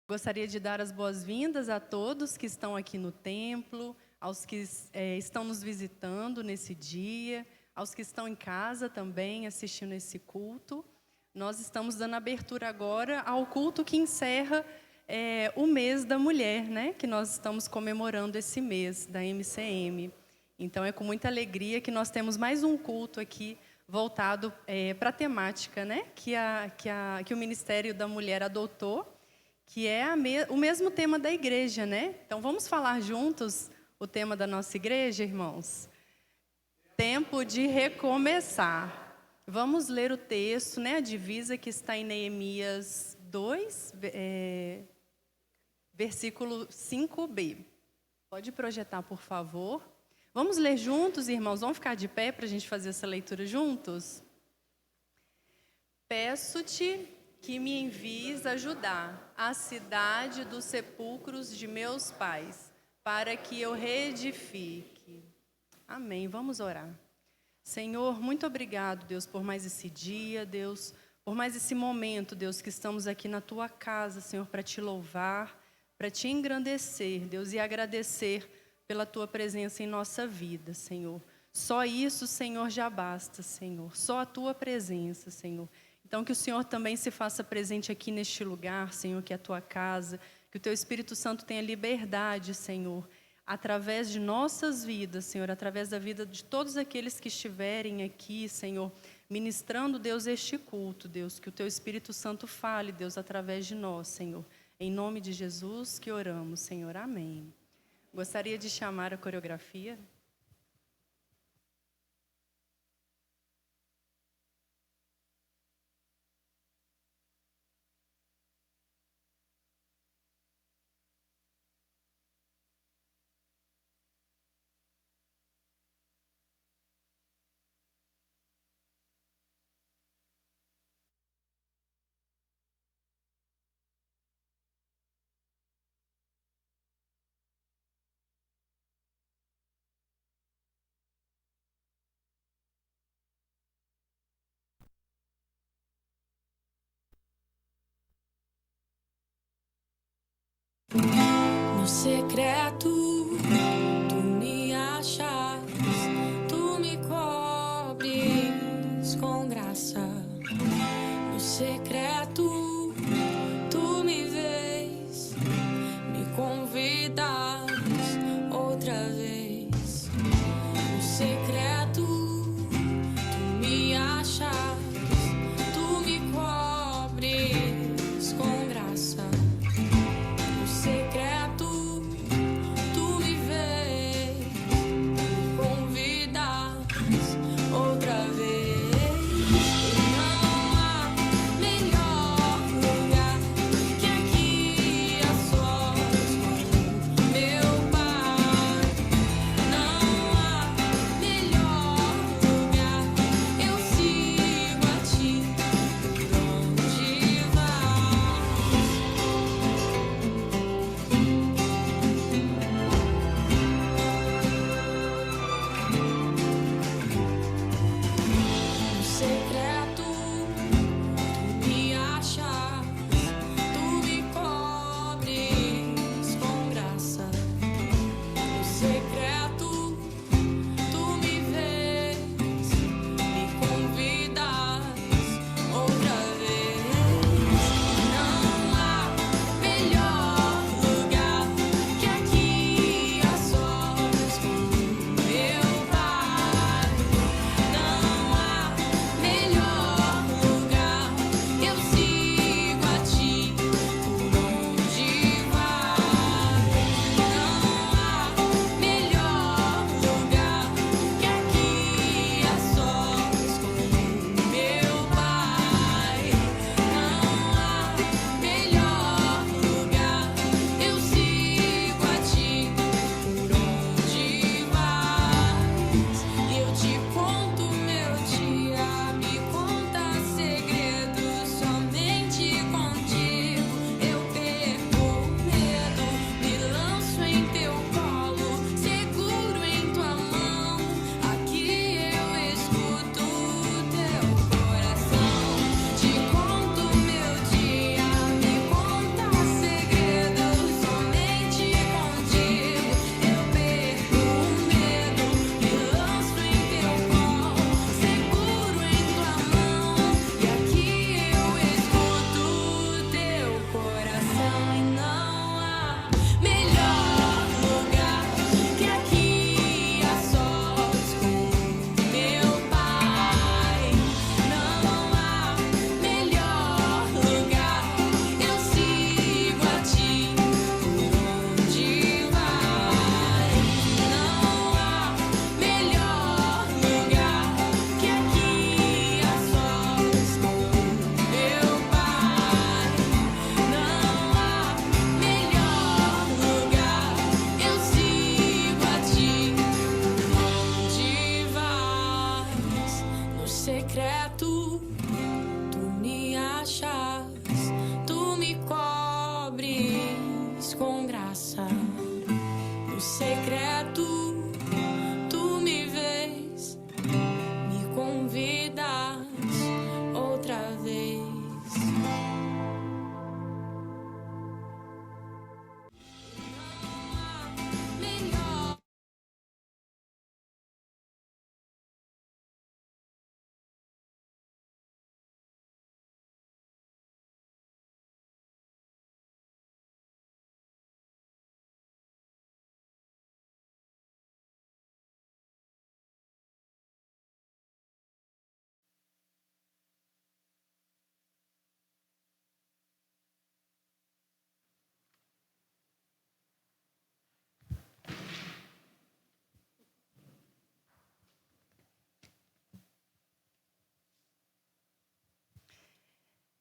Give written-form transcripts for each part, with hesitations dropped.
Gostaria de dar as boas-vindas a todos que estão aqui no templo, aos que estão nos visitando nesse dia, aos que estão em casa também assistindo esse culto. Nós estamos dando abertura agora ao culto que encerra o mês da mulher, né? Que nós estamos comemorando esse mês da MCM. Então é com muita alegria que nós temos mais um culto aqui voltado para a temática, né? Que o Ministério da Mulher adotou, que é o mesmo tema da igreja, né? Então, vamos falar juntos o tema da nossa igreja, irmãos? Tempo de recomeçar. Vamos ler o texto, né? A divisa que está em Neemias 2, versículo 5b. Pode projetar, por favor. Vamos ler juntos, irmãos? Vamos ficar de pé para a gente fazer essa leitura juntos? Peço-te que me envies ajudar a cidade dos sepulcros de meus pais, para que eu reedifique. Amém. Vamos orar. Senhor, muito obrigado, Deus, por mais esse dia, Deus, por mais esse momento, Deus, que estamos aqui na Tua casa, Senhor, para Te louvar, para Te engrandecer, Deus, e agradecer pela Tua presença em nossa vida, Senhor. Só isso, Senhor, já basta, Senhor. Só a Tua presença, Senhor. Então, que o Senhor também se faça presente aqui neste lugar, Senhor, que é a Tua casa, que o Teu Espírito Santo tenha liberdade, Senhor, através de nossas vidas, Senhor, através da vida de todos aqueles que estiverem aqui, Senhor, ministrando, Deus, este culto, Deus, que o Teu Espírito Santo fale, Deus, através de nós, Senhor. Em nome de Jesus que oramos, Senhor. Amém. Gostaria de chamar a coreografia. No secreto, tu me achas, tu me cobres com graça. No secreto, tu me vês, me convidas outra vez. No secreto, tu me achas, tu me cobres com graça. No secreto, tu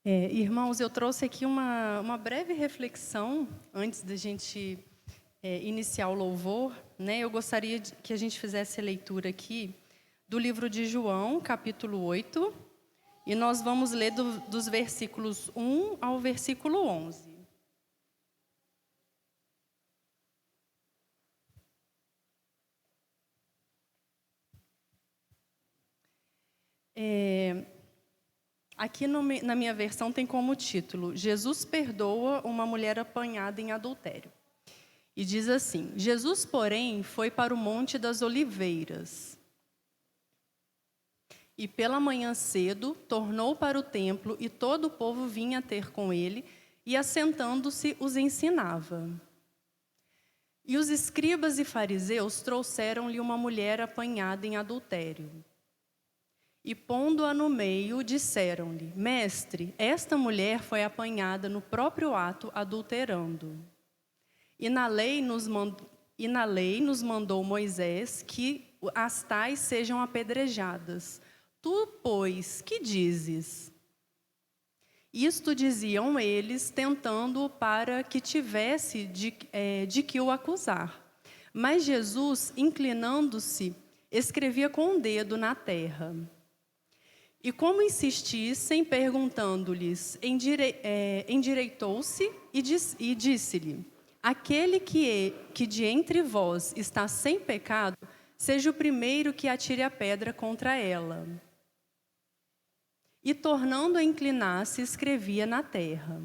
Irmãos, eu trouxe aqui uma breve reflexão antes da gente iniciar o louvor, né? Eu gostaria que a gente fizesse a leitura aqui do livro de João, capítulo 8, e nós vamos ler dos versículos 1 ao versículo 11. Aqui na minha versão tem como título: Jesus perdoa uma mulher apanhada em adultério. E diz assim: Jesus, porém, foi para o Monte das Oliveiras. E pela manhã cedo, tornou para o templo, e todo o povo vinha ter com ele, e assentando-se, os ensinava. E os escribas e fariseus trouxeram-lhe uma mulher apanhada em adultério. E pondo-a no meio, disseram-lhe: Mestre, esta mulher foi apanhada no próprio ato adulterando. E na lei nos mandou Moisés que as tais sejam apedrejadas. Tu, pois, que dizes? Isto diziam eles, tentando-o para que tivesse de que o acusar. Mas Jesus, inclinando-se, escrevia com o dedo na terra. E como insistissem, perguntando-lhes, endireitou-se e disse-lhe: Aquele que de entre vós está sem pecado, seja o primeiro que atire a pedra contra ela. E tornando a inclinar-se, escrevia na terra.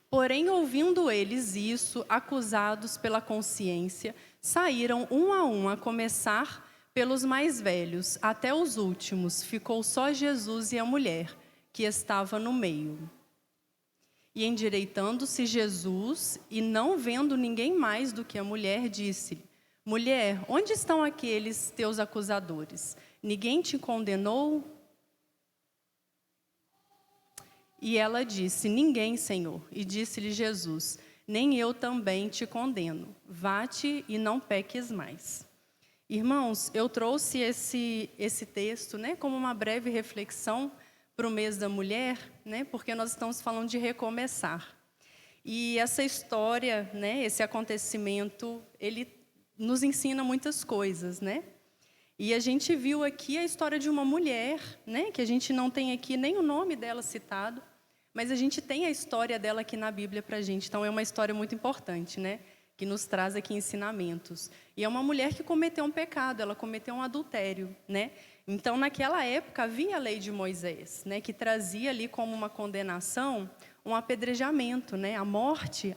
Porém, ouvindo eles isso, acusados pela consciência, saíram um a começar pelos mais velhos, até os últimos. Ficou só Jesus e a mulher, que estava no meio. E endireitando-se Jesus, e não vendo ninguém mais do que a mulher, disse-lhe: Mulher, onde estão aqueles teus acusadores? Ninguém te condenou? E ela disse: Ninguém, Senhor. E disse-lhe Jesus: Nem eu também te condeno. Vá-te e não peques mais. Irmãos, eu trouxe esse texto, né, como uma breve reflexão para o mês da mulher, né, porque nós estamos falando de recomeçar. E essa história, né, esse acontecimento, ele nos ensina muitas coisas, né? E a gente viu aqui a história de uma mulher, né, que a gente não tem aqui nem o nome dela citado, mas a gente tem a história dela aqui na Bíblia para a gente. Então, é uma história muito importante, né, que nos traz aqui ensinamentos. E é uma mulher que cometeu um pecado, ela cometeu um adultério, né? Então, naquela época, havia a lei de Moisés, né, que trazia ali como uma condenação um apedrejamento, né, a morte,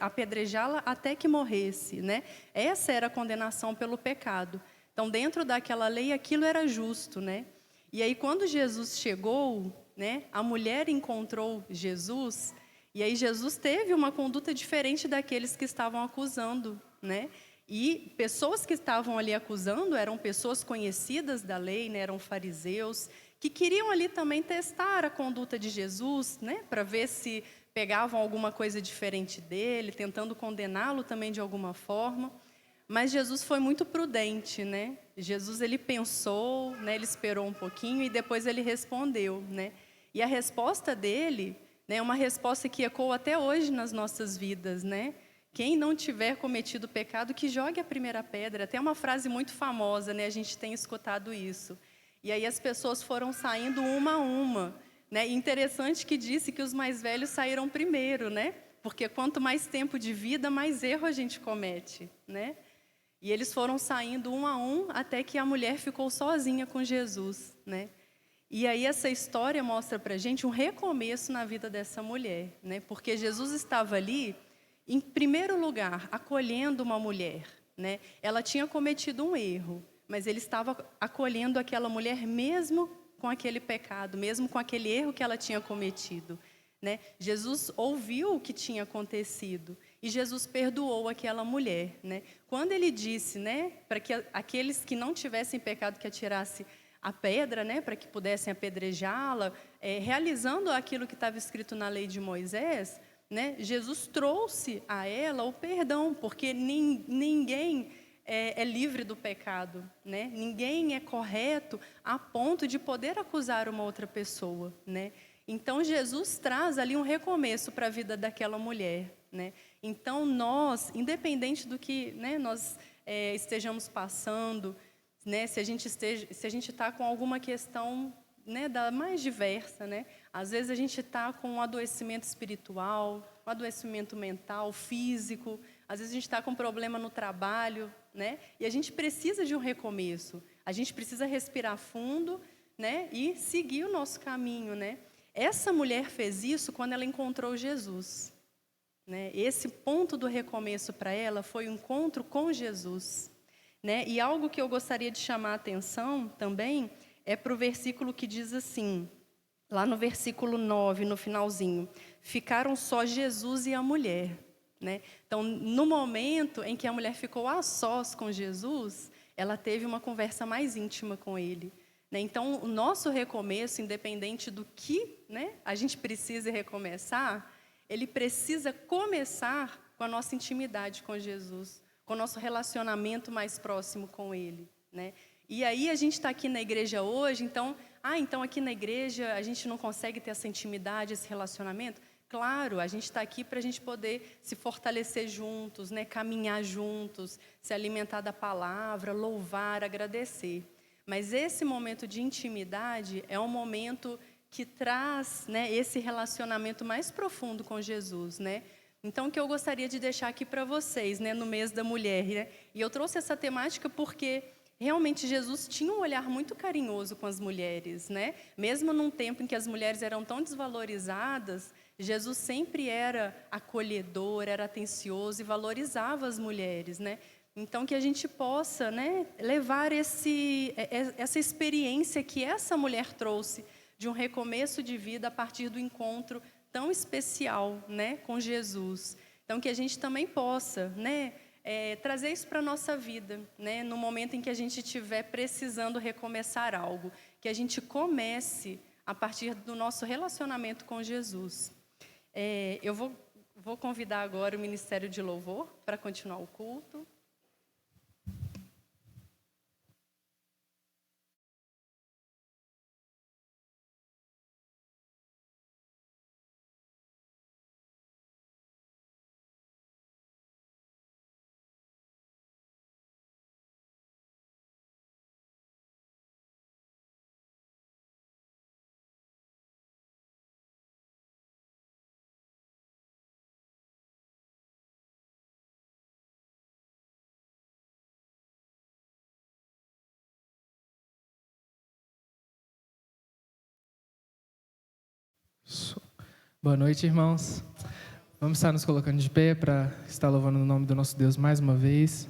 apedrejá-la até que morresse, né? Essa era a condenação pelo pecado. Então, dentro daquela lei, aquilo era justo, né? E aí, quando Jesus chegou, né, a mulher encontrou Jesus, e aí Jesus teve uma conduta diferente daqueles que estavam acusando, né? E pessoas que estavam ali acusando eram pessoas conhecidas da lei, né, eram fariseus, que queriam ali também testar a conduta de Jesus, né, para ver se pegavam alguma coisa diferente dele, tentando condená-lo também de alguma forma. Mas Jesus foi muito prudente, né? Jesus, ele pensou, né, ele esperou um pouquinho e depois ele respondeu, né? E a resposta dele, né, é uma resposta que ecoa até hoje nas nossas vidas, né? Quem não tiver cometido pecado, que jogue a primeira pedra. Até uma frase muito famosa, né? A gente tem escutado isso. E aí as pessoas foram saindo uma a uma, né? E interessante que disse que os mais velhos saíram primeiro, né? Porque quanto mais tempo de vida, mais erro a gente comete, né? E eles foram saindo um a um até que a mulher ficou sozinha com Jesus, né? E aí essa história mostra para a gente um recomeço na vida dessa mulher, né? Porque Jesus estava ali, em primeiro lugar, acolhendo uma mulher, né? Ela tinha cometido um erro, mas ele estava acolhendo aquela mulher mesmo com aquele pecado, mesmo com aquele erro que ela tinha cometido, né? Jesus ouviu o que tinha acontecido e Jesus perdoou aquela mulher, né? Quando ele disse, né, para que aqueles que não tivessem pecado que atirasse a pedra, né, para que pudessem apedrejá-la, realizando aquilo que estava escrito na lei de Moisés, né, Jesus trouxe a ela o perdão, porque ninguém é livre do pecado, né? Ninguém é correto a ponto de poder acusar uma outra pessoa, né? Então, Jesus traz ali um recomeço para a vida daquela mulher, né? Então, nós, independente do que, né, nós estejamos passando, né, se a gente está com alguma questão, né, da mais diversa, né? Às vezes a gente está com um adoecimento espiritual, um adoecimento mental, físico. Às vezes a gente está com um problema no trabalho, né? E a gente precisa de um recomeço. A gente precisa respirar fundo, né? E seguir o nosso caminho, né? Essa mulher fez isso quando ela encontrou Jesus, né? Esse ponto do recomeço para ela foi o encontro com Jesus, né? E algo que eu gostaria de chamar a atenção também é para o versículo que diz assim, lá no versículo 9, no finalzinho, ficaram só Jesus e a mulher, né? Então, no momento em que a mulher ficou a sós com Jesus, ela teve uma conversa mais íntima com ele, né? Então, o nosso recomeço, independente do que, né, a gente precise recomeçar, ele precisa começar com a nossa intimidade com Jesus, com o nosso relacionamento mais próximo com ele, né? E aí a gente está aqui na igreja hoje, então aqui na igreja a gente não consegue ter essa intimidade, esse relacionamento? Claro, a gente está aqui para a gente poder se fortalecer juntos, né? Caminhar juntos, se alimentar da palavra, louvar, agradecer. Mas esse momento de intimidade é um momento que traz, né, esse relacionamento mais profundo com Jesus, né? Então, o que eu gostaria de deixar aqui para vocês, né, no mês da mulher, né? E eu trouxe essa temática porque realmente Jesus tinha um olhar muito carinhoso com as mulheres, né? Mesmo num tempo em que as mulheres eram tão desvalorizadas, Jesus sempre era acolhedor, era atencioso e valorizava as mulheres, né? Então, que a gente possa, né, levar essa experiência que essa mulher trouxe de um recomeço de vida a partir do encontro tão especial, né, com Jesus. Então, que a gente também possa, né, trazer isso para a nossa vida, né, no momento em que a gente estiver precisando recomeçar algo, que a gente comece a partir do nosso relacionamento com Jesus. Eu vou convidar agora o Ministério de Louvor para continuar o culto. Boa noite, irmãos. Vamos estar nos colocando de pé para estar louvando o nome do nosso Deus mais uma vez.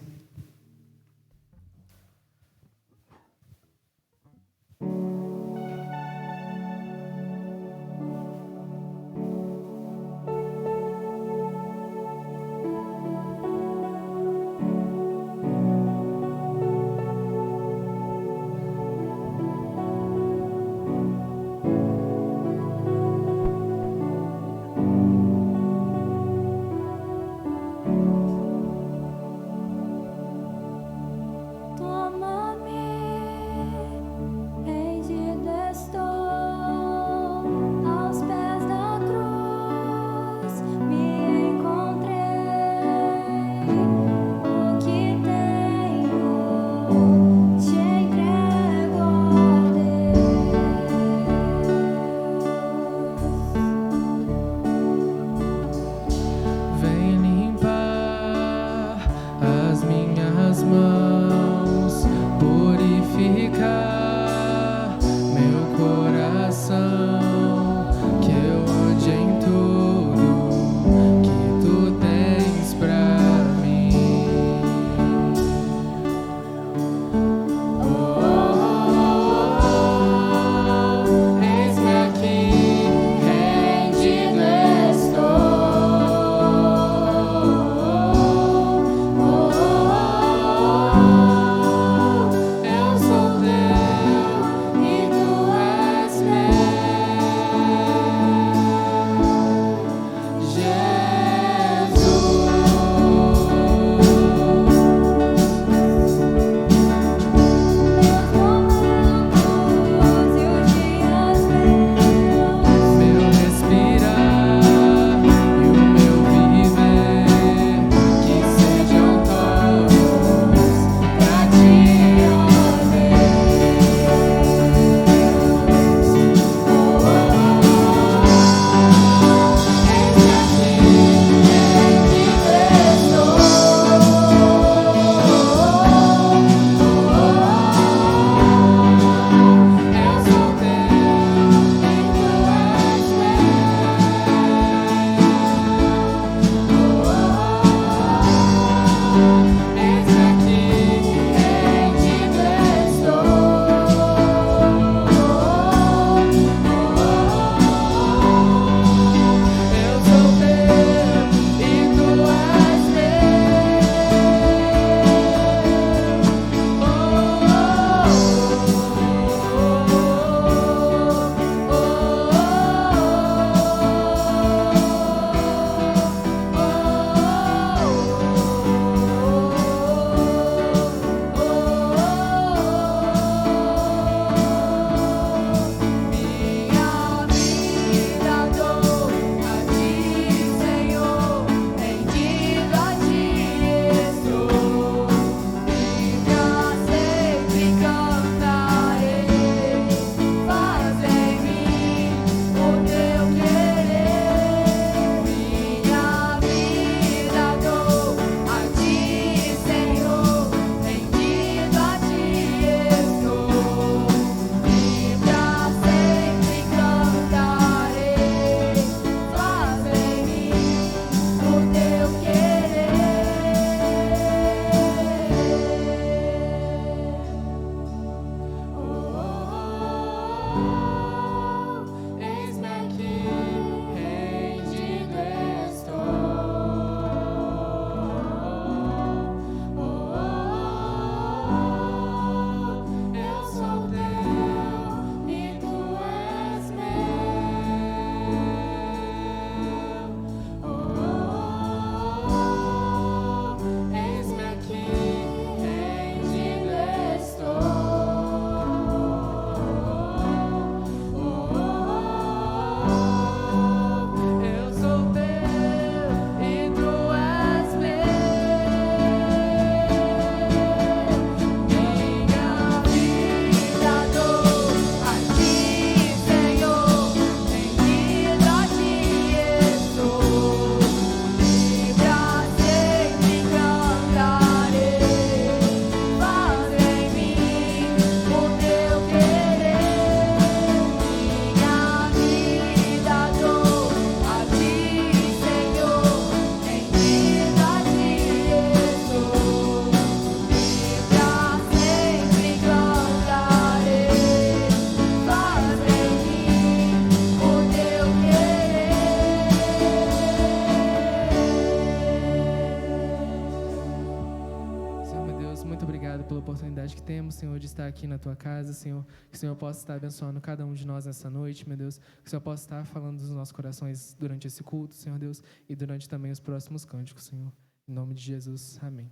oportunidade que temos, Senhor, de estar aqui na Tua casa, Senhor. Que o Senhor possa estar abençoando cada um de nós nessa noite, meu Deus. Que o Senhor possa estar falando dos nossos corações durante esse culto, Senhor Deus, e durante também os próximos cânticos, Senhor. Em nome de Jesus, amém.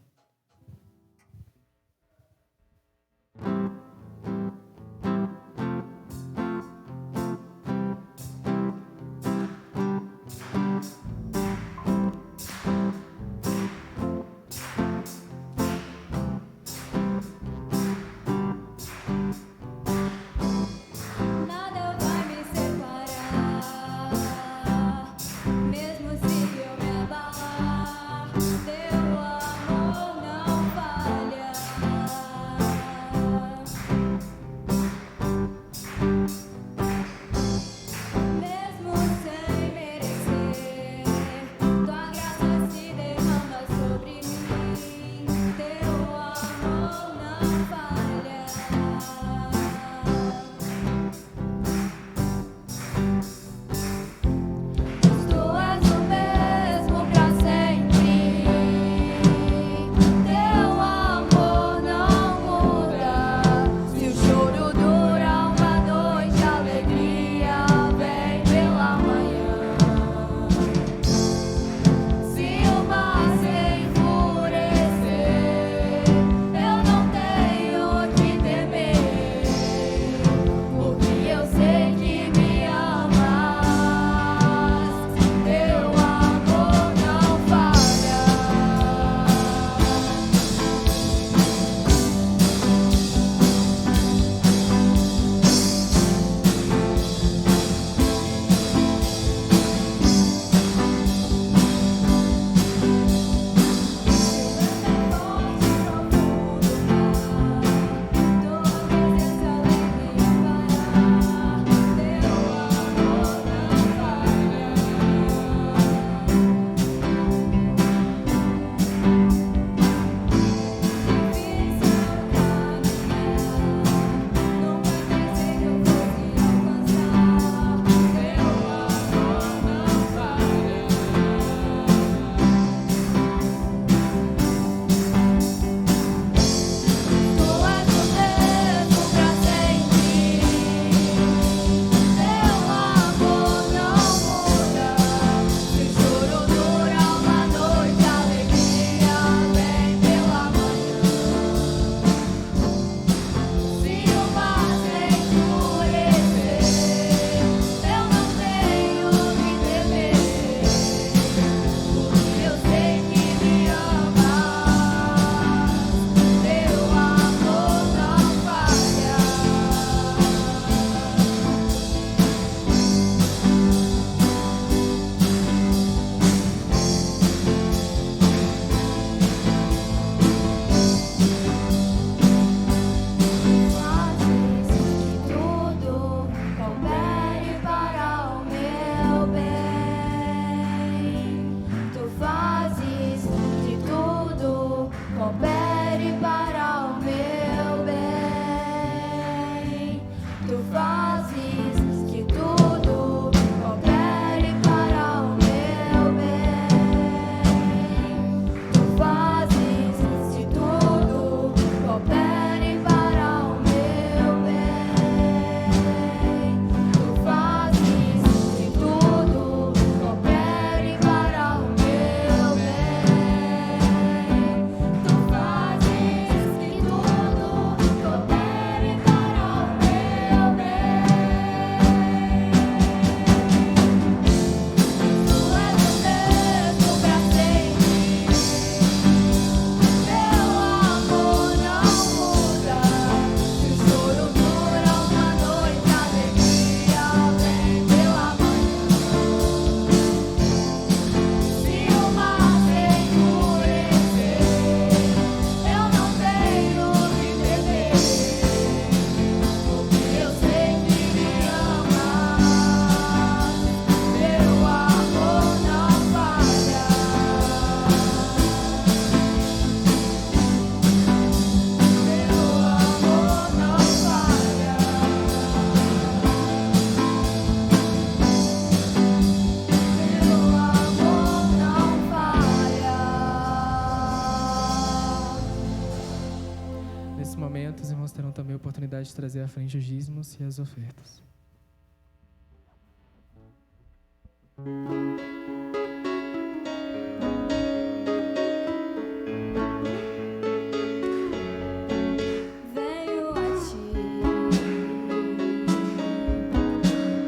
Nada vai me separar, mesmo se eu me abalar. Teu amor momento, os irmãos terão também a oportunidade de trazer à frente os dízimos e as ofertas. Venho a ti,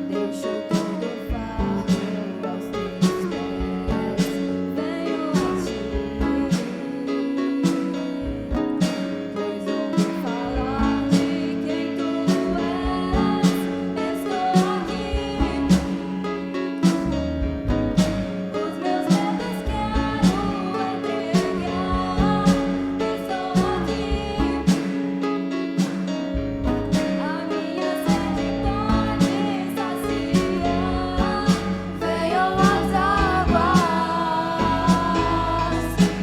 deixo todo o fardo aos teus pés. Venho a ti, pois ouvi falar de quem tu és. Estou aqui, os meus medos quero entregar. Estou aqui. A minha sede pode saciar. Venham as águas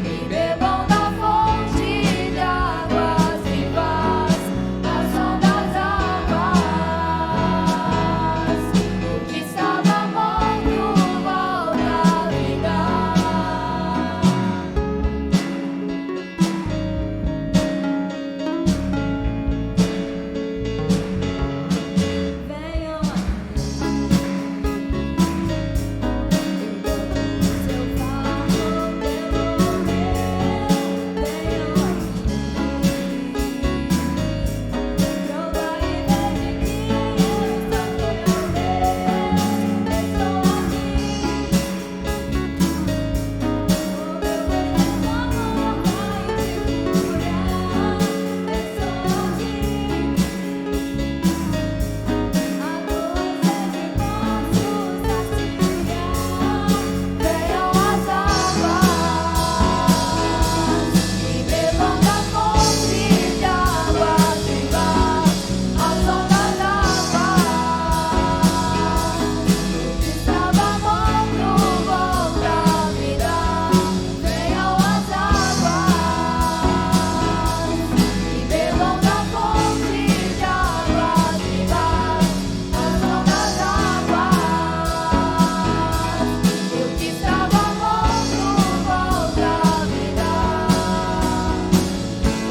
e bebam da fonte de águas vivas, ao som das águas. O que estava morto volta à vida. Venham a mim, eu dou o seu fardo pelo meu. Venham a mim, prova e vede que eu sou teu Deus. Estou aqui, o meu corpo vai te curar. Estou aqui. A tua sede posso saciar. Venham as águas e bebam da fonte de águas vivas, ao som das águas. O que estava morto volta à vida. Venham as águas e bebam da fonte de águas vivas, ao som das águas. O que estava morto volta à vida.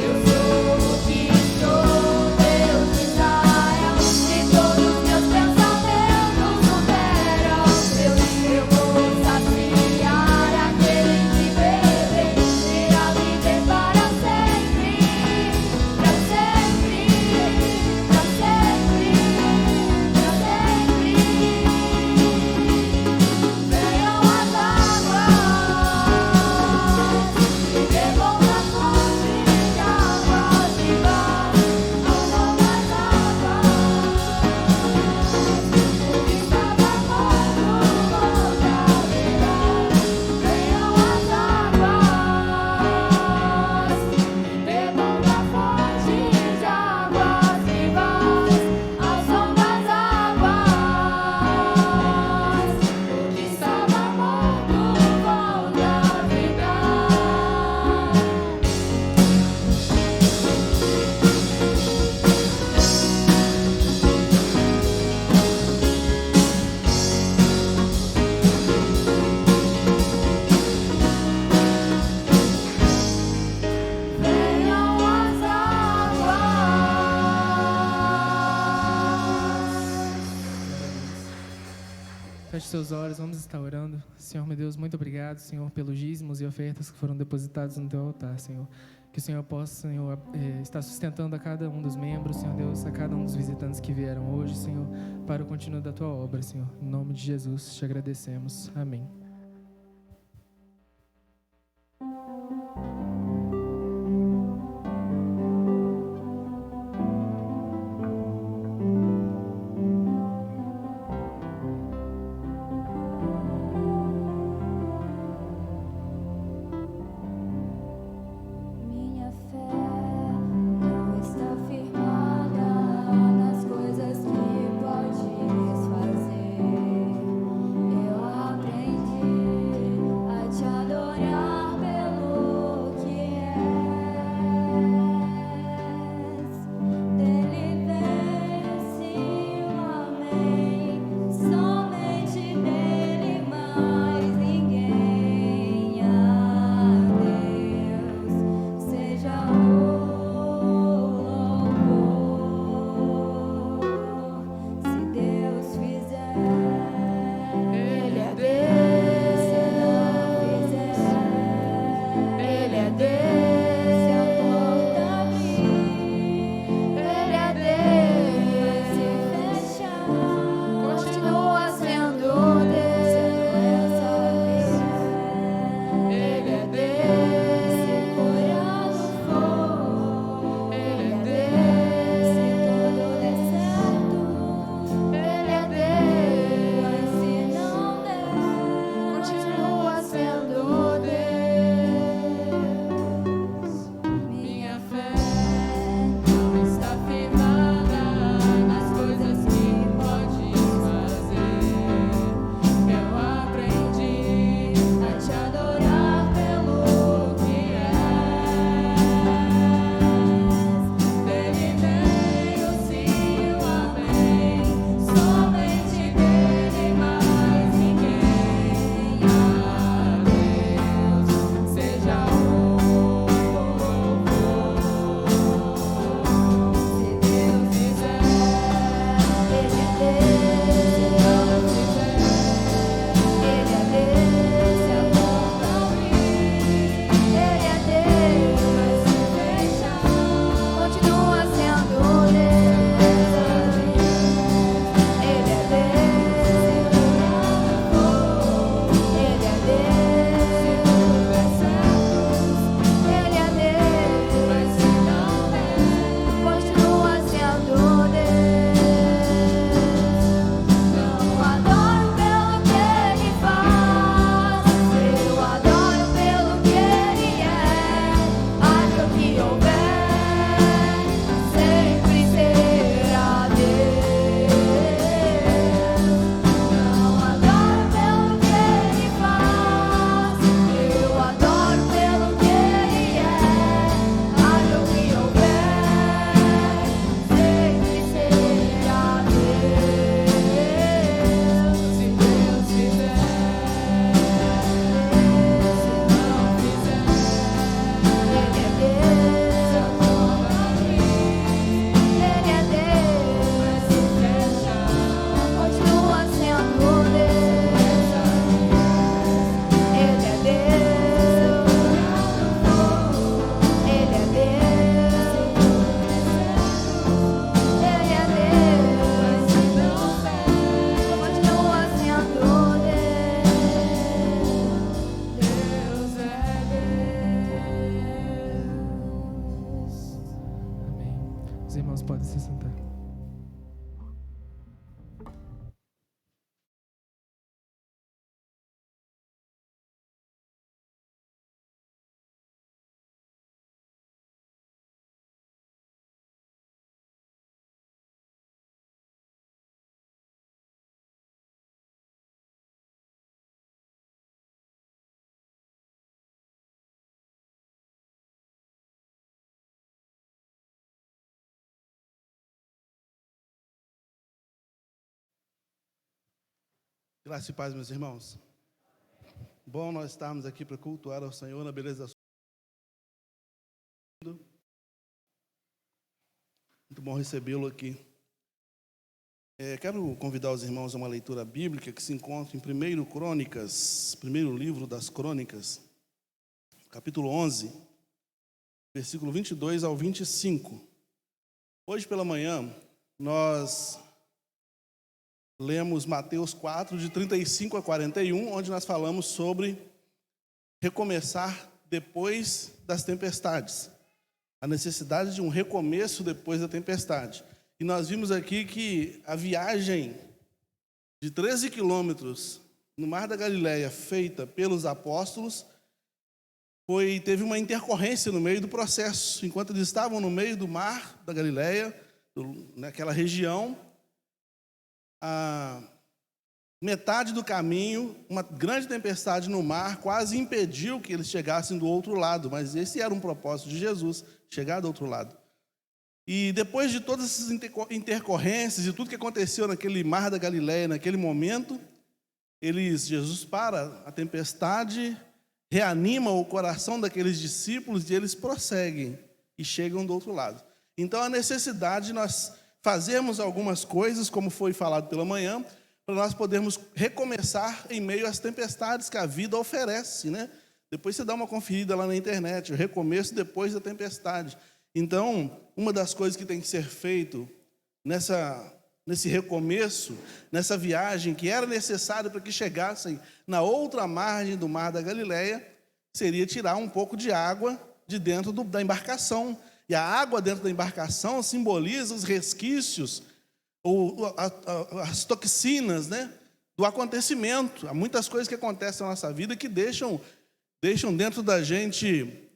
Eu sou o que sou, Deus de Israel, e todos meus pensamentos superam os teus. Eu vou saciar aquele que beber, irá viver para sempre, para sempre, para sempre, para sempre. Venham as águas e bebam da fonte de águas vivas, ao som das águas. O que estava morto volta à vida. Venham as águas e bebam da fonte de águas vivas, ao som das águas. O que estava morto volta à vida. Venham as águas. Feche seus olhos, vamos estar orando. Senhor, meu Deus, muito obrigado, Senhor, pelos dízimos e ofertas que foram depositados no teu altar, Senhor. Que o Senhor possa, Senhor, estar sustentando a cada um dos membros, Senhor Deus, a cada um dos visitantes que vieram hoje, Senhor, para o continuo da tua obra, Senhor. Em nome de Jesus, te agradecemos. Amém. Minha fé não está firmada nas coisas que podes fazer. Eu aprendi irmãos podem se sentar. Graça e paz, meus irmãos. Bom nós estarmos aqui para cultuar ao Senhor na beleza da sua vida. Muito bom recebê-lo aqui. Quero convidar os irmãos a uma leitura bíblica que se encontra em 1 Crônicas, primeiro livro das Crônicas, capítulo 11, versículo 22 ao 25. Hoje pela manhã, nós lemos Mateus 4, de 35 a 41, onde nós falamos sobre recomeçar depois das tempestades. A necessidade de um recomeço depois da tempestade. E nós vimos aqui que a viagem de 13 quilômetros no Mar da Galileia, feita pelos apóstolos, teve uma intercorrência no meio do processo. Enquanto eles estavam no meio do Mar da Galileia, naquela região, a metade do caminho, uma grande tempestade no mar quase impediu que eles chegassem do outro lado, mas esse era um propósito de Jesus, chegar do outro lado. E depois de todas essas intercorrências e tudo que aconteceu naquele Mar da Galileia, naquele momento, Jesus para a tempestade, reanima o coração daqueles discípulos e eles prosseguem e chegam do outro lado. Então a necessidade de nós fazermos algumas coisas, como foi falado pela manhã, para nós podermos recomeçar em meio às tempestades que a vida oferece, né? Depois você dá uma conferida lá na internet, o recomeço depois da tempestade. Então, uma das coisas que tem que ser feito nesse recomeço, nessa viagem que era necessário para que chegassem na outra margem do Mar da Galileia, seria tirar um pouco de água de dentro da embarcação. E a água dentro da embarcação simboliza os resquícios, as toxinas, né, do acontecimento. Há muitas coisas que acontecem na nossa vida que deixam dentro da gente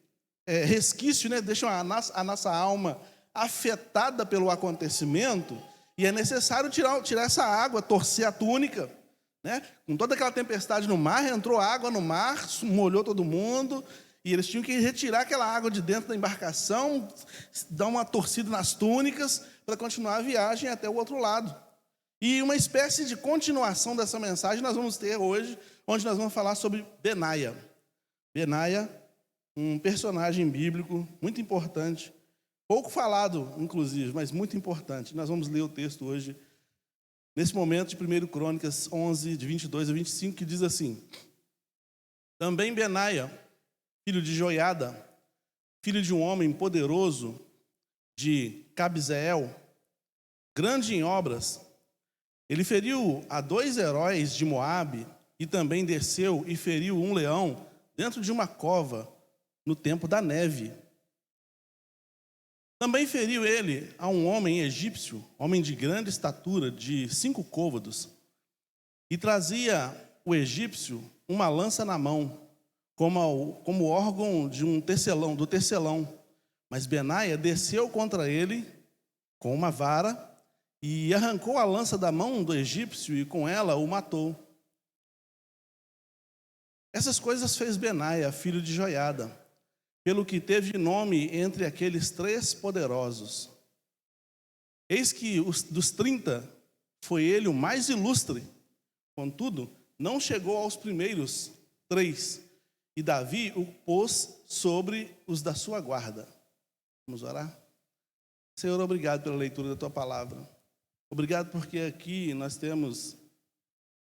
resquício, né, deixam a nossa alma afetada pelo acontecimento, e é necessário tirar essa água, torcer a túnica. Né? Com toda aquela tempestade no mar, entrou água no mar, molhou todo mundo. E eles tinham que retirar aquela água de dentro da embarcação, dar uma torcida nas túnicas, para continuar a viagem até o outro lado. E uma espécie de continuação dessa mensagem nós vamos ter hoje, onde nós vamos falar sobre Benaia. Benaia, um personagem bíblico muito importante, pouco falado, inclusive, mas muito importante. Nós vamos ler o texto hoje, nesse momento de 1 Crônicas 11, de 22 a 25, que diz assim: Também Benaia, filho de Joiada, filho de um homem poderoso de Cabzeel, grande em obras, ele feriu a 2 heróis de Moabe e também desceu e feriu um leão dentro de uma cova no tempo da neve. Também feriu ele a um homem egípcio, homem de grande estatura, de 5 côvados, e trazia o egípcio uma lança na mão, como órgão de do tecelão. Mas Benaia desceu contra ele com uma vara e arrancou a lança da mão do egípcio e com ela o matou. Essas coisas fez Benaia, filho de Joiada, pelo que teve nome entre aqueles 3 poderosos. Eis que dos 30 foi ele o mais ilustre, contudo, não chegou aos primeiros 3. E Davi o pôs sobre os da sua guarda. Vamos orar? Senhor, obrigado pela leitura da Tua palavra. Obrigado porque aqui nós temos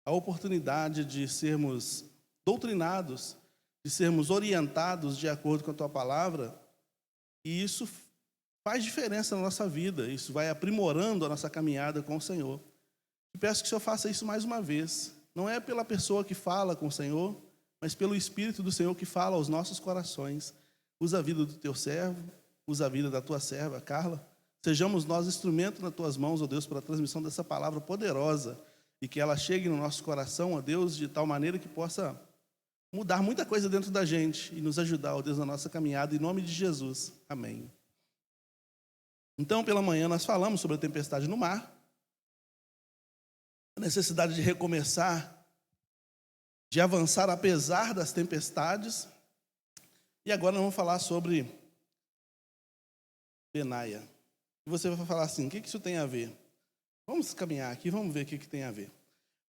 a oportunidade de sermos doutrinados, de sermos orientados de acordo com a Tua palavra. E isso faz diferença na nossa vida. Isso vai aprimorando a nossa caminhada com o Senhor. E peço que o Senhor faça isso mais uma vez. Não é pela pessoa que fala com o Senhor, mas pelo Espírito do Senhor que fala aos nossos corações. Usa a vida do Teu servo, usa a vida da Tua serva, Carla, sejamos nós instrumento nas tuas mãos, ó Deus, para a transmissão dessa palavra poderosa, e que ela chegue no nosso coração, ó Deus, de tal maneira que possa mudar muita coisa dentro da gente e nos ajudar, ó Deus, na nossa caminhada, em nome de Jesus. Amém. Então, pela manhã, nós falamos sobre a tempestade no mar, a necessidade de recomeçar, de avançar apesar das tempestades. E agora nós vamos falar sobre Benaia. E você vai falar assim, o que isso tem a ver? Vamos caminhar aqui, vamos ver o que tem a ver.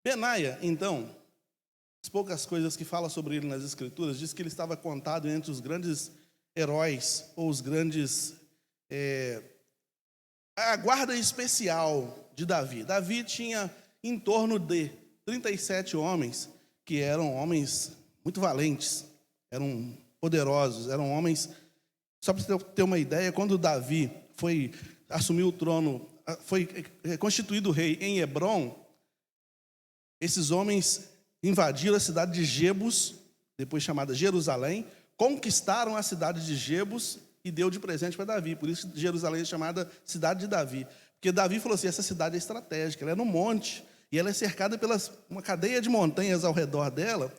Benaia, então, as poucas coisas que fala sobre ele nas Escrituras, diz que ele estava contado entre os grandes heróis, ou os grandes... a guarda especial de Davi. Davi tinha em torno de 37 homens, que eram homens muito valentes, eram poderosos, eram homens... Só para você ter uma ideia, quando Davi assumiu o trono, foi constituído rei em Hebrom, esses homens invadiram a cidade de Jebus, depois chamada Jerusalém, conquistaram a cidade de Jebus e deu de presente para Davi. Por isso Jerusalém é chamada cidade de Davi. Porque Davi falou assim, essa cidade é estratégica, ela é no monte, e ela é cercada uma cadeia de montanhas ao redor dela,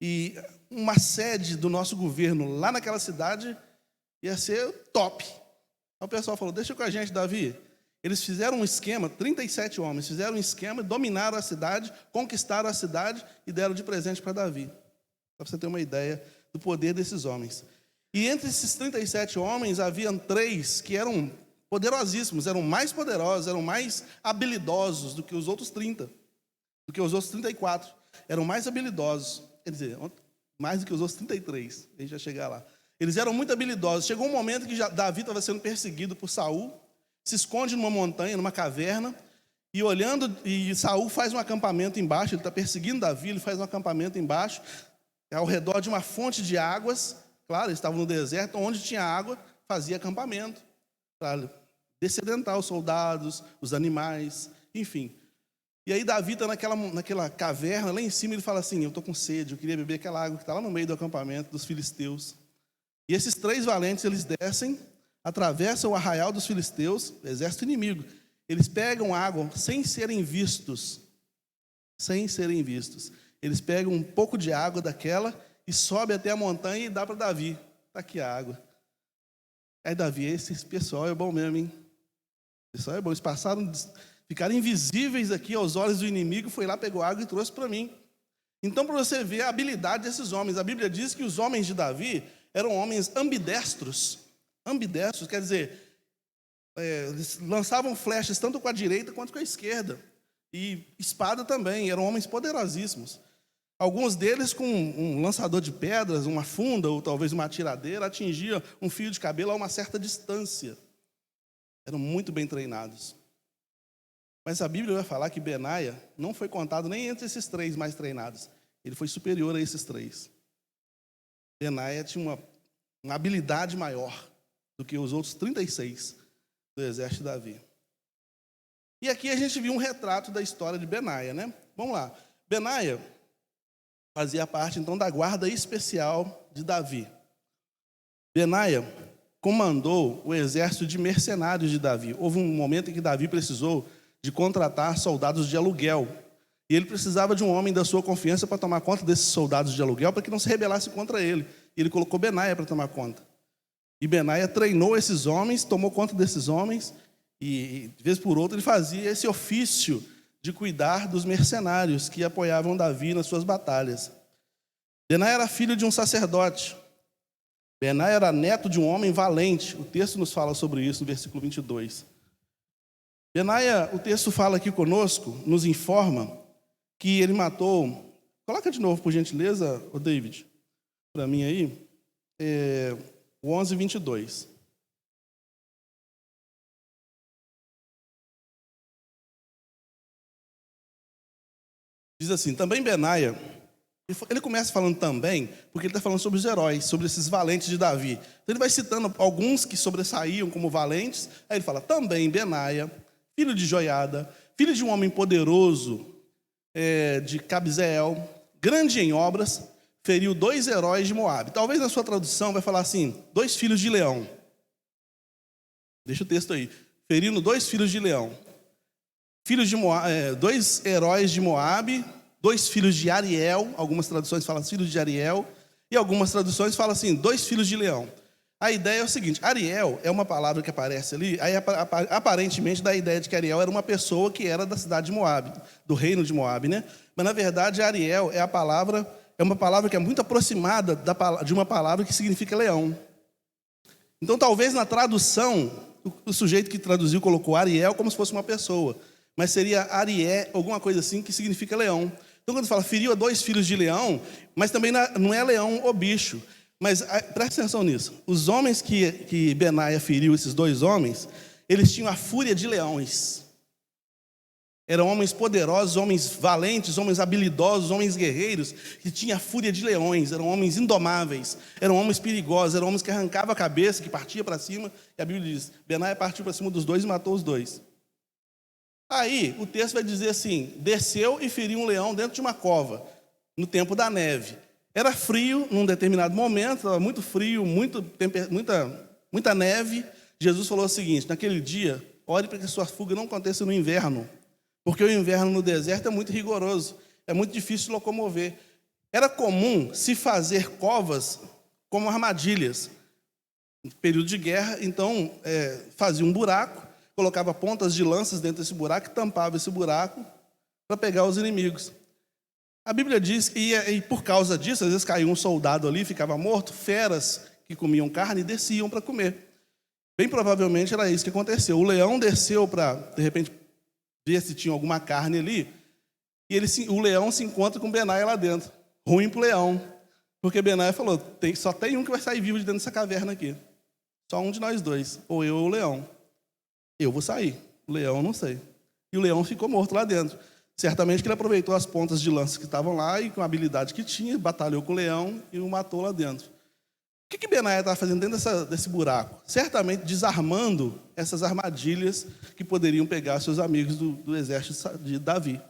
e uma sede do nosso governo lá naquela cidade ia ser top. Aí o pessoal falou, deixa com a gente, Davi. Eles fizeram um esquema, 37 homens, fizeram um esquema, dominaram a cidade, conquistaram a cidade e deram de presente para Davi. Para você ter uma ideia do poder desses homens. E entre esses 37 homens, haviam 3 que eram poderosíssimos, eram mais poderosos, eram mais habilidosos do que os outros 30, do que os outros 34. Eram mais habilidosos, quer dizer, mais do que os outros 33, a gente vai chegar lá. Eles eram muito habilidosos. Chegou um momento que Davi estava sendo perseguido por Saul, se esconde numa montanha, numa caverna, e Saul faz um acampamento embaixo, ele está perseguindo Davi, ele faz um acampamento embaixo, ao redor de uma fonte de águas. Claro, eles estavam no deserto, onde tinha água, fazia acampamento, para descedentar os soldados, os animais, enfim. E aí Davi está naquela caverna, lá em cima, ele fala assim, eu estou com sede, eu queria beber aquela água que está lá no meio do acampamento dos filisteus. E esses 3 valentes, eles descem, atravessam o arraial dos filisteus, exército inimigo. Eles pegam água sem serem vistos. Sem serem vistos. Eles pegam um pouco de água daquela e sobem até a montanha e dá para Davi. Está aqui a água. Aí Davi, esse pessoal é bom mesmo, hein? Esse pessoal é bom. Eles ficaram invisíveis aqui aos olhos do inimigo, foi lá, pegou água e trouxe para mim. Então, para você ver a habilidade desses homens, a Bíblia diz que os homens de Davi eram homens ambidestros. Ambidestros quer dizer, eles lançavam flechas tanto com a direita quanto com a esquerda. E espada também, eram homens poderosíssimos. Alguns deles com um lançador de pedras, uma funda ou talvez uma atiradeira, atingia um fio de cabelo a uma certa distância. Eram muito bem treinados. Mas a Bíblia vai falar que Benaia não foi contado nem entre esses 3 mais treinados. Ele foi superior a esses 3. Benaia tinha uma habilidade maior do que os outros 36 do exército de Davi. E aqui a gente viu um retrato da história de Benaia, né? Vamos lá. Benaia fazia parte, então, da guarda especial de Davi. Benaia comandou o exército de mercenários de Davi. Houve um momento em que Davi precisou de contratar soldados de aluguel. E ele precisava de um homem da sua confiança para tomar conta desses soldados de aluguel, para que não se rebelasse contra ele. E ele colocou Benaia para tomar conta. E Benaia treinou esses homens, tomou conta desses homens, e de vez por outra ele fazia esse ofício de cuidar dos mercenários que apoiavam Davi nas suas batalhas. Benaia era filho de um sacerdote. Benaia era neto de um homem valente. O texto nos fala sobre isso no versículo 22. Benaia, o texto fala aqui conosco, nos informa que ele matou... Coloca de novo, por gentileza, o David, para mim aí, o 11:22. Diz assim, também Benaia, ele começa falando também, porque ele está falando sobre os heróis, sobre esses valentes de Davi. Então ele vai citando alguns que sobressaíam como valentes, aí ele fala, também Benaia, filho de Joiada, filho de um homem poderoso, de Cabzeel, grande em obras, feriu 2 heróis de Moabe. Talvez na sua tradução vai falar assim, 2 filhos de Leão. Deixa o texto aí. ferindo 2 filhos de leão. Filhos de Moab, 2 heróis de Moabe, 2 filhos de Ariel, algumas traduções falam filhos de Ariel, e algumas traduções falam assim, 2 filhos de leão. A ideia é o seguinte, Ariel é uma palavra que aparece ali, aí aparentemente dá a ideia de que Ariel era uma pessoa que era da cidade de Moabe, do reino de Moabe, né? Mas na verdade Ariel é uma palavra que é muito aproximada de uma palavra que significa leão. Então talvez na tradução, o sujeito que traduziu colocou Ariel como se fosse uma pessoa, mas seria Arié, alguma coisa assim, que significa leão. Então quando fala feriu a 2 filhos de leão, mas também não é leão o bicho. Mas presta atenção nisso. Os homens que Benaia feriu, esses 2 homens, eles tinham a fúria de leões. Eram homens poderosos, homens valentes, homens habilidosos, homens guerreiros, que tinham a fúria de leões. Eram homens indomáveis, eram homens perigosos, eram homens que arrancavam a cabeça, que partia para cima. E a Bíblia diz, Benaia partiu para cima dos 2 e matou os 2. Aí o texto vai dizer assim, desceu e feriu um leão dentro de uma cova, no tempo da neve. Era frio num determinado momento, estava muito frio, muita neve. Jesus falou o seguinte, naquele dia, ore para que a sua fuga não aconteça no inverno, porque o inverno no deserto é muito rigoroso, é muito difícil de locomover. Era comum se fazer covas como armadilhas. No período de guerra, então, fazia um buraco, colocava pontas de lanças dentro desse buraco e tampava esse buraco para pegar os inimigos. A Bíblia diz que, e por causa disso, às vezes caía um soldado ali, ficava morto, feras que comiam carne desciam para comer. Bem provavelmente era isso que aconteceu. O leão desceu para, de repente, ver se tinha alguma carne ali, e o leão se encontra com Benaia lá dentro. Ruim para o leão, porque Benaia falou, só tem um que vai sair vivo de dentro dessa caverna aqui. Só um de nós 2, ou eu ou o leão. Eu vou sair, o leão não sei. E o leão ficou morto lá dentro. Certamente que ele aproveitou as pontas de lança que estavam lá e com a habilidade que tinha, batalhou com o leão e o matou lá dentro. O que Benaia estava fazendo dentro desse buraco? Certamente desarmando essas armadilhas que poderiam pegar seus amigos do exército de Davi.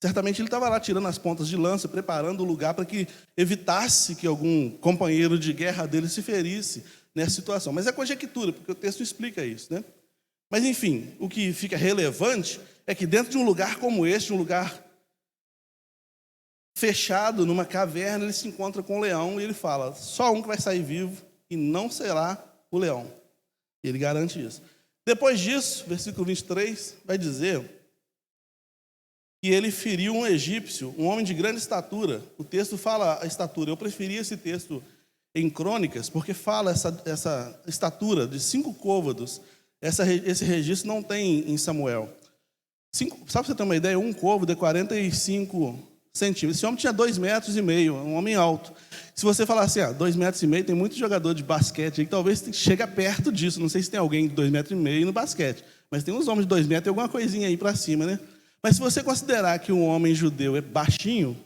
Certamente ele estava lá tirando as pontas de lança, preparando o lugar para que evitasse que algum companheiro de guerra dele se ferisse nessa situação. Mas é conjectura, porque o texto explica isso, né? Mas, enfim, o que fica relevante é que dentro de um lugar como este, um lugar fechado, numa caverna, ele se encontra com o leão e ele fala, só um que vai sair vivo e não será o leão. E ele garante isso. Depois disso, versículo 23, vai dizer que ele feriu um egípcio, um homem de grande estatura. O texto fala a estatura. Eu preferi esse texto em Crônicas, porque fala essa estatura de 5 côvados. Esse registro não tem em Samuel. Só para você ter uma ideia, um côvado é 45 centímetros. Esse homem tinha 2,5 metros, um homem alto. Se você falar assim, 2,5 metros, tem muito jogador de basquete aí que talvez chega perto disso. Não sei se tem alguém de 2,5 metros no basquete, mas tem uns homens de 2 metros e alguma coisinha aí para cima, né? Mas se você considerar que um homem judeu é baixinho,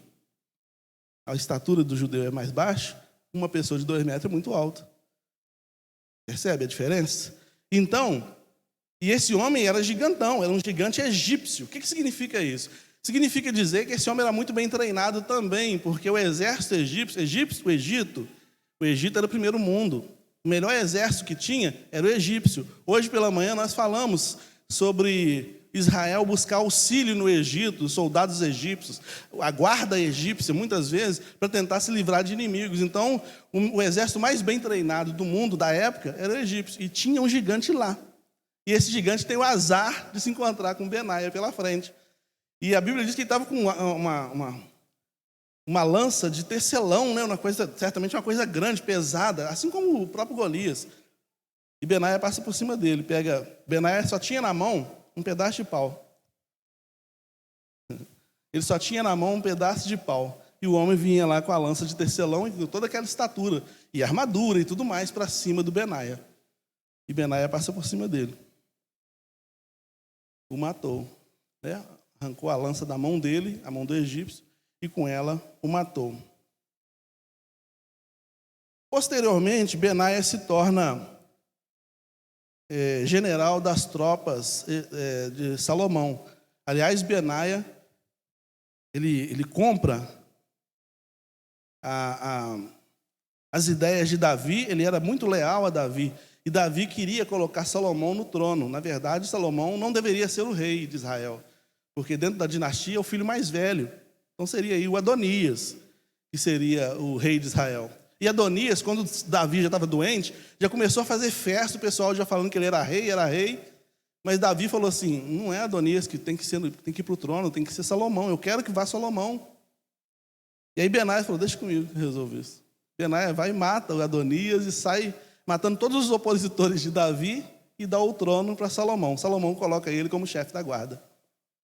a estatura do judeu é mais baixa, uma pessoa de 2 metros é muito alta. Percebe a diferença? Então, e esse homem era gigantão, era um gigante egípcio. O que significa isso? Significa dizer que esse homem era muito bem treinado também, porque o exército egípcio, o Egito era o primeiro mundo. O melhor exército que tinha era o egípcio. Hoje pela manhã nós falamos sobre Israel buscar auxílio no Egito, os soldados egípcios, a guarda egípcia, muitas vezes, para tentar se livrar de inimigos. Então, o exército mais bem treinado do mundo da época era o egípcio, e tinha um gigante lá. E esse gigante tem o azar de se encontrar com Benaia pela frente. E a Bíblia diz que ele estava com uma lança de tecelão, né? Certamente uma coisa grande, pesada, assim como o próprio Golias. E Benaia passa por cima dele, Benaia só tinha na mão um pedaço de pau. Ele só tinha na mão um pedaço de pau. E o homem vinha lá com a lança de tecelão e toda aquela estatura, e armadura e tudo mais para cima do Benaia. E Benaia passa por cima dele. O matou, né? Arrancou a lança da mão dele, a mão do egípcio, e com ela o matou. Posteriormente, Benaia se torna general das tropas de Salomão. Aliás, Benaia, ele compra as ideias de Davi, ele era muito leal a Davi. E Davi queria colocar Salomão no trono. Na verdade, Salomão não deveria ser o rei de Israel, porque dentro da dinastia é o filho mais velho. Então seria aí o Adonias, que seria o rei de Israel. E Adonias, quando Davi já estava doente, já começou a fazer festa, o pessoal já falando que ele era rei. Mas Davi falou assim, não é Adonias que tem que ir para o trono, tem que ser Salomão, eu quero que vá Salomão. E aí Benaia falou, deixa comigo resolver isso. Benaia vai e mata o Adonias e sai matando todos os opositores de Davi e dá o trono para Salomão. Salomão coloca ele como chefe da guarda.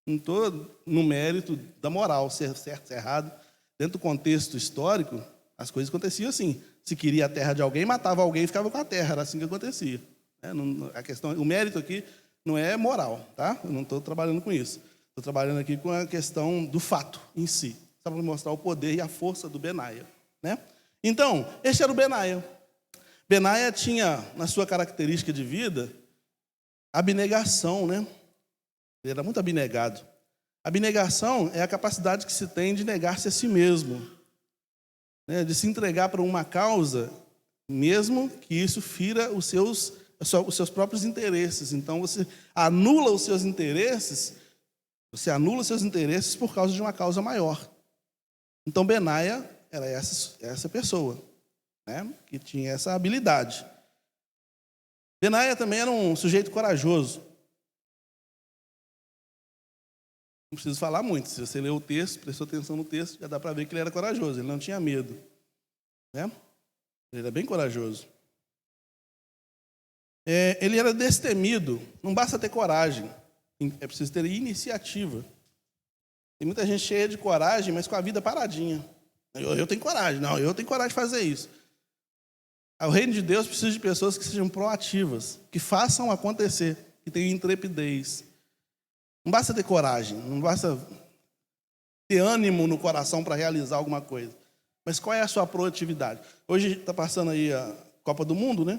Não estou no mérito da moral, se é certo, se é errado. Dentro do contexto histórico, as coisas aconteciam assim. Se queria a terra de alguém, matava alguém e ficava com a terra. Era assim que acontecia. O mérito aqui não é moral, tá? Eu não estou trabalhando com isso. Estou trabalhando aqui com a questão do fato em si. Só para mostrar o poder e a força do Benaia, né? Então, este era o Benaia. Benaia tinha, na sua característica de vida, abnegação, né? Ele era muito abnegado. Abnegação é a capacidade que se tem de negar-se a si mesmo, né? De se entregar para uma causa, mesmo que isso fira os seus próprios interesses. Então, você anula os seus interesses por causa de uma causa maior. Então, Benaia era essa pessoa, né, que tinha essa habilidade. Benaia também era um sujeito corajoso. Não preciso falar muito. Se você leu o texto, prestou atenção no texto, já dá para ver que ele era corajoso. Ele não tinha medo, né? Ele era bem corajoso. Ele era destemido. Não basta ter coragem, é preciso ter iniciativa. Tem muita gente cheia de coragem, mas com a vida paradinha. Eu tenho coragem. Não, eu tenho coragem de fazer isso. O reino de Deus precisa de pessoas que sejam proativas, que façam acontecer, que tenham intrepidez. Não basta ter coragem, não basta ter ânimo no coração para realizar alguma coisa. Mas qual é a sua proatividade? Hoje está passando aí a Copa do Mundo, né?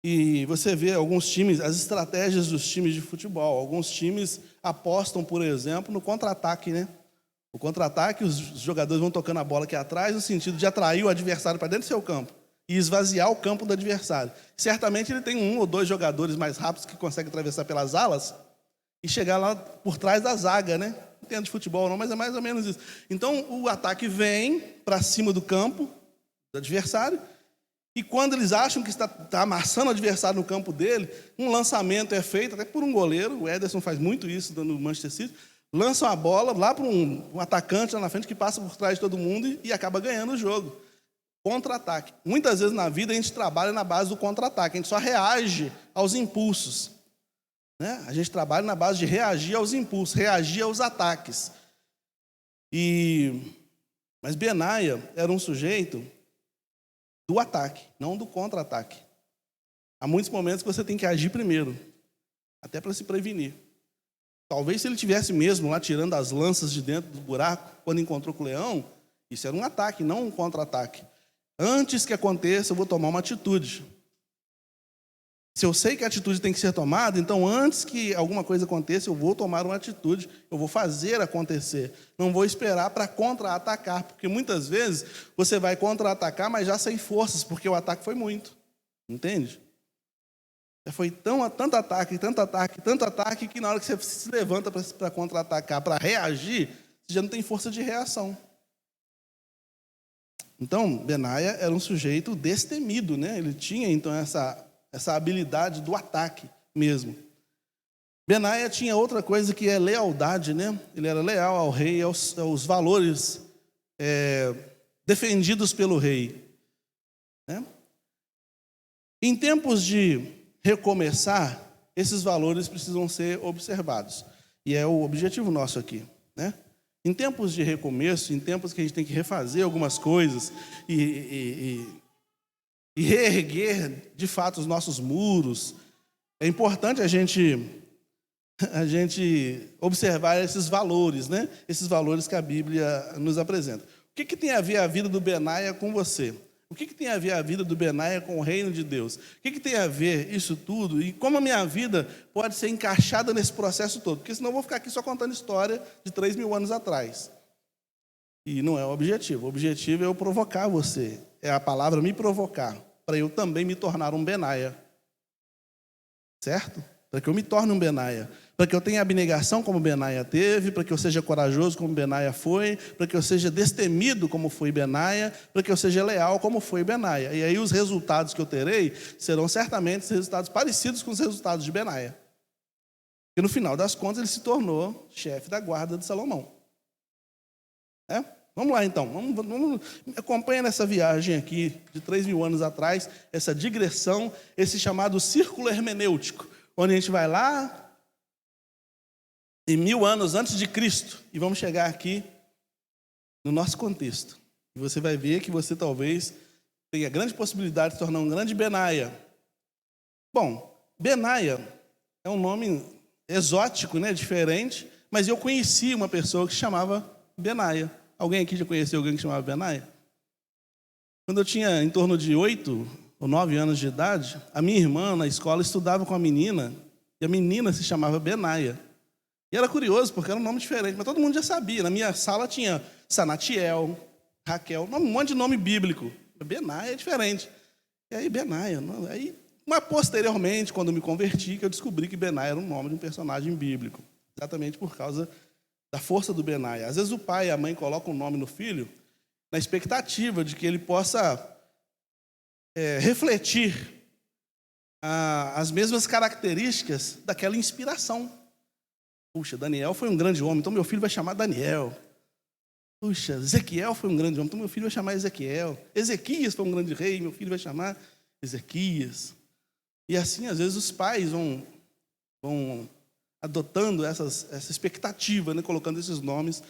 E você vê alguns times, as estratégias dos times de futebol. Alguns times apostam, por exemplo, no contra-ataque, né? O contra-ataque, os jogadores vão tocando a bola aqui atrás, no sentido de atrair o adversário para dentro do seu campo e esvaziar o campo do adversário. Certamente ele tem 1 ou 2 jogadores mais rápidos que conseguem atravessar pelas alas e chegar lá por trás da zaga, né? Não entendo de futebol não, mas é mais ou menos isso. Então o ataque vem para cima do campo do adversário. E quando eles acham que está amassando o adversário no campo dele, um lançamento é feito, até por um goleiro, o Ederson faz muito isso no Manchester City, lançam a bola lá para um atacante lá na frente que passa por trás de todo mundo e acaba ganhando o jogo. Contra-ataque. Muitas vezes na vida a gente trabalha na base do contra-ataque, a gente só reage aos impulsos, né? A gente trabalha na base de reagir aos impulsos, reagir aos ataques. Mas Benaia era um sujeito do ataque, não do contra-ataque. Há muitos momentos que você tem que agir primeiro, até para se prevenir. Talvez se ele tivesse mesmo lá tirando as lanças de dentro do buraco, quando encontrou com o leão, isso era um ataque, não um contra-ataque. Antes que aconteça, eu vou tomar uma atitude. Se eu sei que a atitude tem que ser tomada, então antes que alguma coisa aconteça, eu vou tomar uma atitude, eu vou fazer acontecer. Não vou esperar para contra-atacar, porque muitas vezes você vai contra-atacar, mas já sem forças, porque o ataque foi muito. Entende? Já foi tanto ataque, que na hora que você se levanta para contra-atacar, para reagir, você já não tem força de reação. Então, Benaia era um sujeito destemido, né? Ele tinha, então, essa habilidade do ataque mesmo. Benaia tinha outra coisa que é lealdade, né? Ele era leal ao rei, aos valores defendidos pelo rei, né? Em tempos de recomeçar, esses valores precisam ser observados. E é o objetivo nosso aqui, né? Em tempos de recomeço, em tempos que a gente tem que refazer algumas coisas e reerguer, de fato, os nossos muros, é importante a gente observar esses valores, né? Esses valores que a Bíblia nos apresenta. O que tem a ver a vida do Benaia com você? O que tem a ver a vida do Benaia com o reino de Deus? O que tem a ver isso tudo? E como a minha vida pode ser encaixada nesse processo todo? Porque senão eu vou ficar aqui só contando história de 3.000 anos atrás. E não é o objetivo. O objetivo é eu provocar você. É a palavra me provocar, para eu também me tornar um Benaia. certo? Para que eu me torne um Benaia, para que eu tenha abnegação como Benaia teve, para que eu seja corajoso como Benaia foi, para que eu seja destemido como foi Benaia, para que eu seja leal como foi Benaia. E aí os resultados que eu terei serão certamente resultados parecidos com os resultados de Benaia. Porque no final das contas ele se tornou chefe da guarda de Salomão. Vamos lá então, vamos acompanha nessa viagem aqui de 3.000 anos atrás, essa digressão, esse chamado círculo hermenêutico, onde a gente vai lá em 1000 anos antes de Cristo e vamos chegar aqui no nosso contexto. E você vai ver que você talvez tenha grande possibilidade de se tornar um grande Benaia. Bom, Benaia é um nome exótico, né, diferente, mas eu conheci uma pessoa que se chamava Benaia. Alguém aqui já conheceu alguém que se chamava Benaia? Quando eu tinha em torno de 8 ou 9 anos de idade, a minha irmã na escola estudava com a menina, e a menina se chamava Benaia. E era curioso, porque era um nome diferente, mas todo mundo já sabia. Na minha sala tinha Sanatiel, Raquel, um monte de nome bíblico. Benaia é diferente. E aí Benaia, mas posteriormente, quando eu me converti, que eu descobri que Benaia era um nome de um personagem bíblico, exatamente por causa da força do Benaia. Às vezes o pai e a mãe colocam um nome no filho na expectativa de que ele possa refletir as mesmas características daquela inspiração. Puxa, Daniel foi um grande homem, então meu filho vai chamar Daniel. Puxa, Ezequiel foi um grande homem, então meu filho vai chamar Ezequiel. Ezequias foi um grande rei, meu filho vai chamar Ezequias. E assim, às vezes, os pais vão adotando essa expectativa, né, colocando esses nomes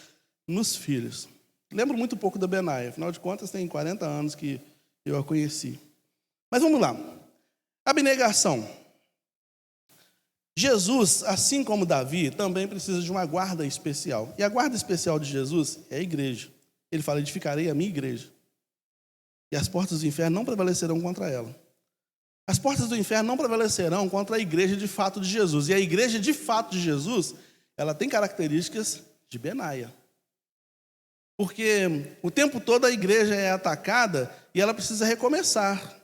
nos filhos. Lembro muito pouco da Benaia, afinal de contas tem 40 anos que eu a conheci. Mas vamos lá. Abnegação. Jesus, assim como Davi, também precisa de uma guarda especial. E a guarda especial de Jesus é a igreja. Ele fala, edificarei a minha igreja. E as portas do inferno não prevalecerão contra ela. As portas do inferno não prevalecerão contra a igreja de fato de Jesus. E a igreja de fato de Jesus, ela tem características de Benaia. Porque o tempo todo a igreja é atacada e ela precisa recomeçar.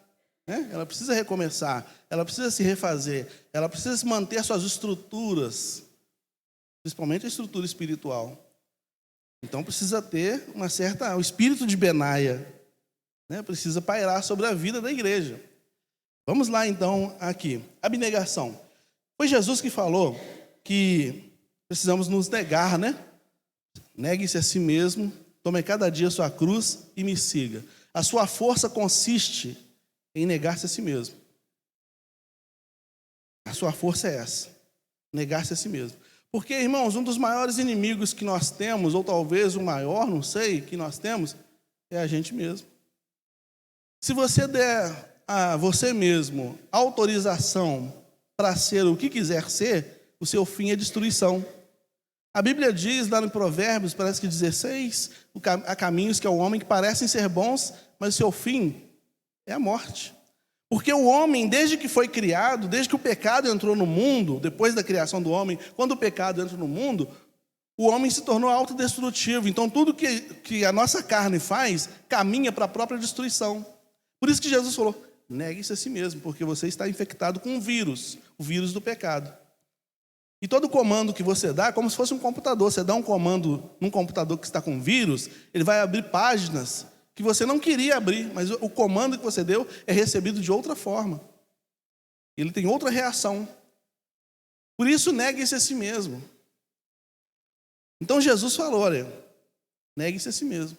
Ela precisa recomeçar, ela precisa se refazer, ela precisa manter suas estruturas, principalmente a estrutura espiritual. Então precisa ter o espírito de Benaia, né? Precisa pairar sobre a vida da igreja. Vamos lá então aqui, abnegação. Foi Jesus que falou que precisamos nos negar, né? Negue-se a si mesmo, tome cada dia a sua cruz e me siga. A sua força consiste em negar-se a si mesmo. A sua força é essa, negar-se a si mesmo. Porque, irmãos, um dos maiores inimigos que nós temos, ou talvez o maior, não sei, que nós temos, é a gente mesmo. Se você der a você mesmo autorização para ser o que quiser ser, o seu fim é destruição. A Bíblia diz, lá no Provérbios, parece que 16, há caminhos que ao homem que parecem ser bons, mas o seu fim é a morte. Porque o homem, desde que foi criado, desde que o pecado entrou no mundo, depois da criação do homem, quando o pecado entra no mundo, o homem se tornou autodestrutivo. Então tudo que a nossa carne faz, caminha para a própria destruição. Por isso que Jesus falou, negue-se a si mesmo, porque você está infectado com um vírus, o vírus do pecado. E todo comando que você dá, como se fosse um computador, você dá um comando num computador que está com vírus, ele vai abrir páginas que você não queria abrir, mas o comando que você deu é recebido de outra forma. Ele tem outra reação. Por isso, negue-se a si mesmo. Então Jesus falou, olha, negue-se a si mesmo.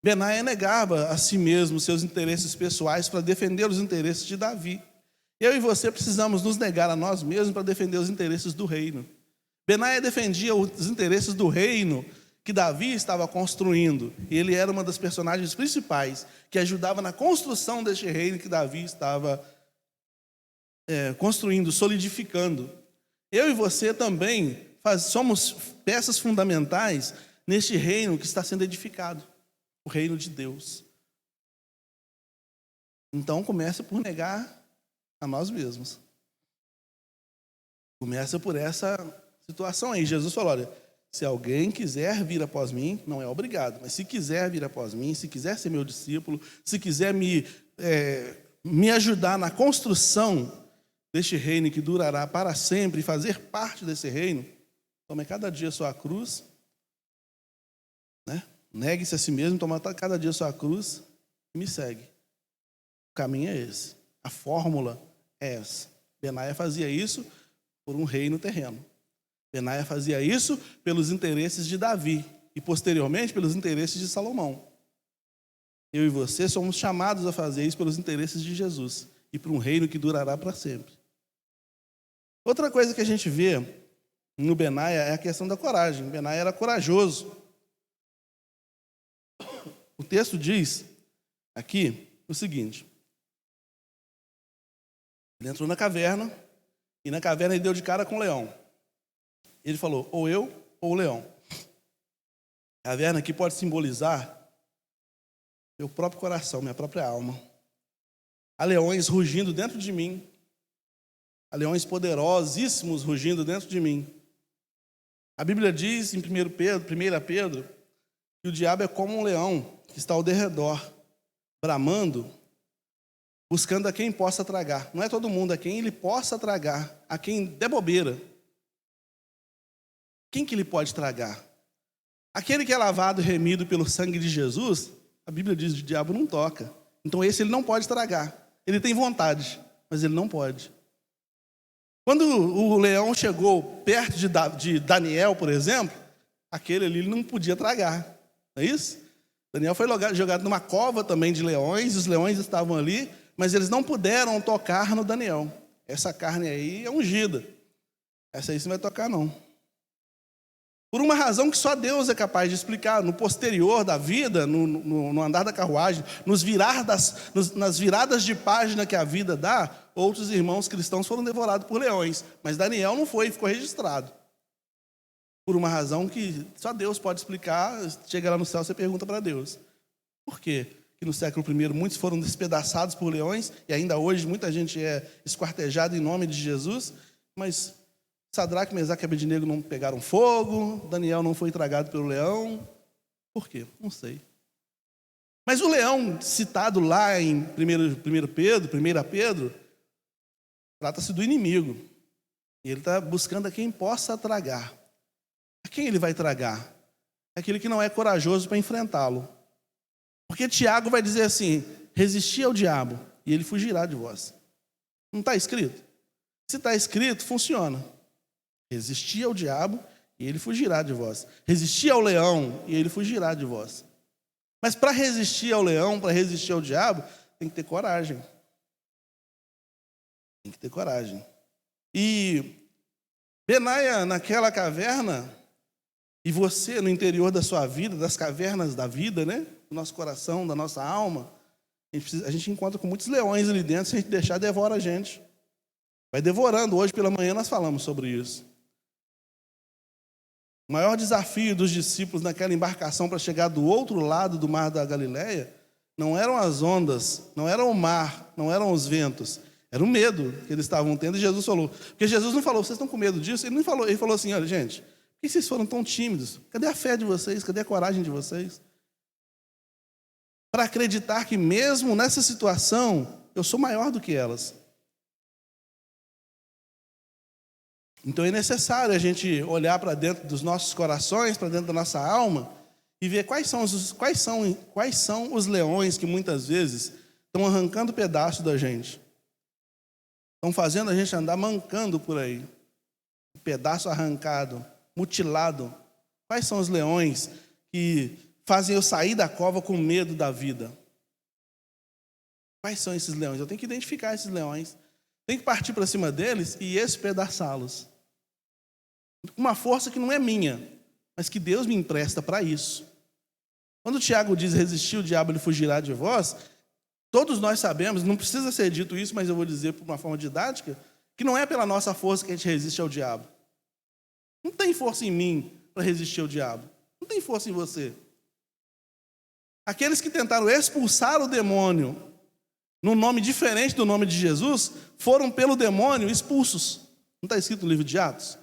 Benaia negava a si mesmo seus interesses pessoais para defender os interesses de Davi. Eu e você precisamos nos negar a nós mesmos para defender os interesses do reino. Benaia defendia os interesses do reino que Davi estava construindo. E ele era uma das personagens principais que ajudava na construção deste reino que Davi estava construindo, solidificando. Eu e você também somos peças fundamentais neste reino que está sendo edificado, o reino de Deus. Então começa por negar a nós mesmos. Começa por essa situação aí. Jesus falou, olha, se alguém quiser vir após mim, não é obrigado, mas se quiser vir após mim, se quiser ser meu discípulo, se quiser me me ajudar na construção deste reino que durará para sempre e fazer parte desse reino, tome cada dia a sua cruz, né? Negue-se a si mesmo, tome cada dia a sua cruz e me segue. O caminho é esse. A fórmula é essa. Benaia fazia isso por um reino terreno. Benaia fazia isso pelos interesses de Davi e, posteriormente, pelos interesses de Salomão. Eu e você somos chamados a fazer isso pelos interesses de Jesus e por um reino que durará para sempre. Outra coisa que a gente vê no Benaia é a questão da coragem. Benaia era corajoso. O texto diz aqui o seguinte: ele entrou na caverna, e na caverna ele deu de cara com o leão. Ele falou, ou eu ou o leão. A caverna aqui pode simbolizar meu próprio coração, minha própria alma. Há leões rugindo dentro de mim. Há leões poderosíssimos rugindo dentro de mim. A Bíblia diz em 1 Pedro, que o diabo é como um leão que está ao derredor, bramando, buscando a quem possa tragar. Não é todo mundo, a quem ele possa tragar, a quem der bobeira. Quem que ele pode tragar? Aquele que é lavado e remido pelo sangue de Jesus, a Bíblia diz que o diabo não toca. Então esse ele não pode tragar. Ele tem vontade, mas ele não pode. Quando o leão chegou perto de Daniel, por exemplo, aquele ali ele não podia tragar. Não é isso? Daniel foi jogado numa cova também de leões, os leões estavam ali, mas eles não puderam tocar no Daniel. Essa carne aí é ungida. Essa aí você não vai tocar, não. Por uma razão que só Deus é capaz de explicar. No posterior da vida, no andar da carruagem, nas viradas de página que a vida dá, outros irmãos cristãos foram devorados por leões. Mas Daniel não foi, ficou registrado. Por uma razão que só Deus pode explicar. Chega lá no céu, você pergunta para Deus. Por quê? Que no século I muitos foram despedaçados por leões, e ainda hoje muita gente é esquartejada em nome de Jesus, mas Sadraque, Mesaque e Abednego não pegaram fogo, Daniel não foi tragado pelo leão. Por quê? Não sei. Mas o leão citado lá em 1 Pedro, trata-se do inimigo. E ele está buscando a quem possa tragar. A quem ele vai tragar? Aquele que não é corajoso para enfrentá-lo. Porque Tiago vai dizer assim, resisti ao diabo e ele fugirá de vós. Não está escrito? Se está escrito, funciona. Resistir ao diabo e ele fugirá de vós. Resistir ao leão e ele fugirá de vós. Mas para resistir ao leão, para resistir ao diabo, tem que ter coragem. Tem que ter coragem. E Benaia naquela caverna, e você no interior da sua vida, das cavernas da vida, né? Do nosso coração, da nossa alma, a gente encontra com muitos leões ali dentro, se a gente deixar, devora a gente. Vai devorando. Hoje pela manhã nós falamos sobre isso. O maior desafio dos discípulos naquela embarcação para chegar do outro lado do mar da Galileia não eram as ondas, não era o mar, não eram os ventos, era o medo que eles estavam tendo. E Jesus falou, porque Jesus não falou, vocês estão com medo disso? Ele falou assim, olha gente, por que vocês foram tão tímidos? Cadê a fé de vocês? Cadê a coragem de vocês? Para acreditar que mesmo nessa situação, eu sou maior do que elas. Então é necessário a gente olhar para dentro dos nossos corações, para dentro da nossa alma, e ver quais são os leões que muitas vezes estão arrancando pedaços da gente. Estão fazendo a gente andar mancando por aí. Um pedaço arrancado, mutilado. Quais são os leões que fazem eu sair da cova com medo da vida? Quais são esses leões? Eu tenho que identificar esses leões. Tenho que partir para cima deles e espedaçá-los. Uma força que não é minha, mas que Deus me empresta para isso. Quando o Tiago diz, resistir o diabo, ele fugirá de vós, todos nós sabemos, não precisa ser dito isso, mas eu vou dizer por uma forma didática, que não é pela nossa força que a gente resiste ao diabo. Não tem força em mim para resistir ao diabo. Não tem força em você. Aqueles que tentaram expulsar o demônio num nome diferente do nome de Jesus, foram pelo demônio expulsos. Não está escrito no livro de Atos?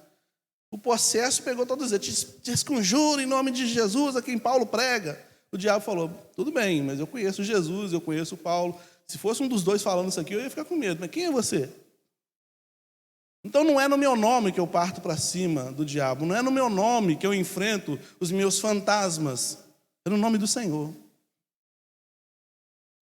O possesso pegou todos eles. Te esconjuro em nome de Jesus, a quem Paulo prega. O diabo falou, tudo bem, mas eu conheço Jesus, eu conheço Paulo. Se fosse um dos dois falando isso aqui, eu ia ficar com medo. Mas quem é você? Então não é no meu nome que eu parto para cima do diabo. Não é no meu nome que eu enfrento os meus fantasmas. É no nome do Senhor.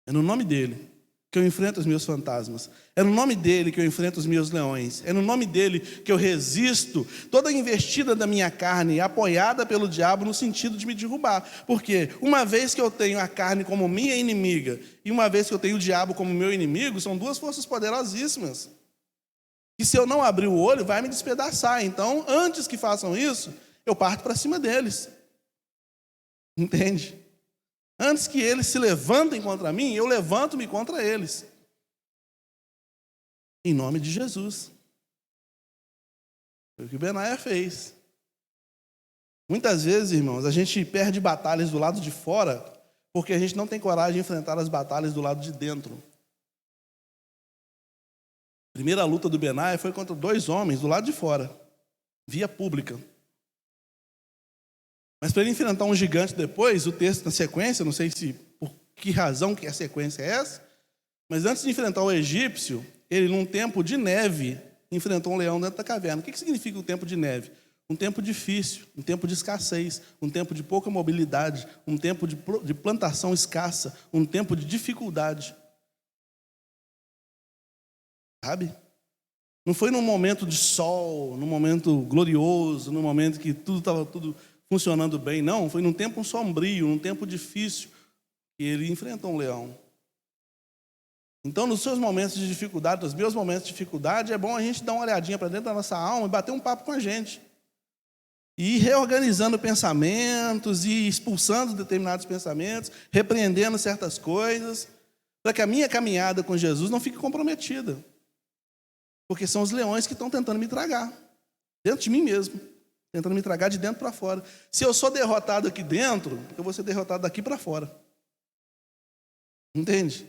É no nome dele que eu enfrento os meus fantasmas. É no nome dele que eu enfrento os meus leões. É no nome dele que eu resisto toda a investida da minha carne, apoiada pelo diabo no sentido de me derrubar. Porque uma vez que eu tenho a carne como minha inimiga e uma vez que eu tenho o diabo como meu inimigo, são duas forças poderosíssimas. E se eu não abrir o olho, vai me despedaçar. Então, antes que façam isso, eu parto para cima deles. Entende? Antes que eles se levantem contra mim, eu levanto-me contra eles. Em nome de Jesus. Foi o que o Benaia fez. Muitas vezes, irmãos, a gente perde batalhas do lado de fora porque a gente não tem coragem de enfrentar as batalhas do lado de dentro. A primeira luta do Benaia foi contra 2 homens do lado de fora, via pública. Mas para ele enfrentar um gigante depois, o texto na sequência, não sei se por que razão que a sequência é essa, mas antes de enfrentar o egípcio, ele num tempo de neve, enfrentou um leão dentro da caverna. O que significa um tempo de neve? Um tempo difícil, um tempo de escassez, um tempo de pouca mobilidade, um tempo de plantação escassa, um tempo de dificuldade. Sabe? Não foi num momento de sol, num momento glorioso, num momento que tudo estava funcionando bem, não. Foi num tempo sombrio, num tempo difícil, que ele enfrentou um leão. Então, nos seus momentos de dificuldade, nos meus momentos de dificuldade, é bom a gente dar uma olhadinha para dentro da nossa alma e bater um papo com a gente. E ir reorganizando pensamentos e expulsando determinados pensamentos, repreendendo certas coisas, para que a minha caminhada com Jesus não fique comprometida. Porque são os leões que estão tentando me tragar, dentro de mim mesmo, tentando me tragar de dentro para fora. Se eu sou derrotado aqui dentro, eu vou ser derrotado daqui para fora. Entende?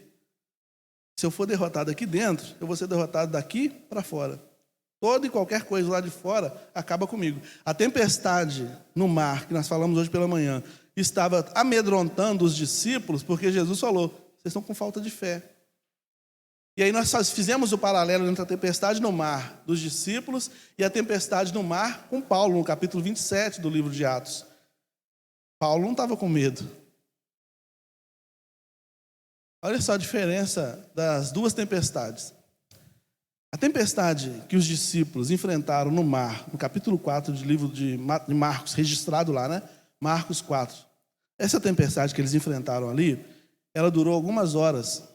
Se eu for derrotado aqui dentro, eu vou ser derrotado daqui para fora. Toda e qualquer coisa lá de fora acaba comigo. A tempestade no mar, que nós falamos hoje pela manhã, estava amedrontando os discípulos, porque Jesus falou, vocês estão com falta de fé. E aí nós fizemos o paralelo entre a tempestade no mar dos discípulos e a tempestade no mar com Paulo, no capítulo 27 do livro de Atos. Paulo não estava com medo. Olha só a diferença das duas tempestades. A tempestade que os discípulos enfrentaram no mar, no capítulo 4 do livro de Marcos, registrado lá, né? Marcos 4. Essa tempestade que eles enfrentaram ali, ela durou algumas horas.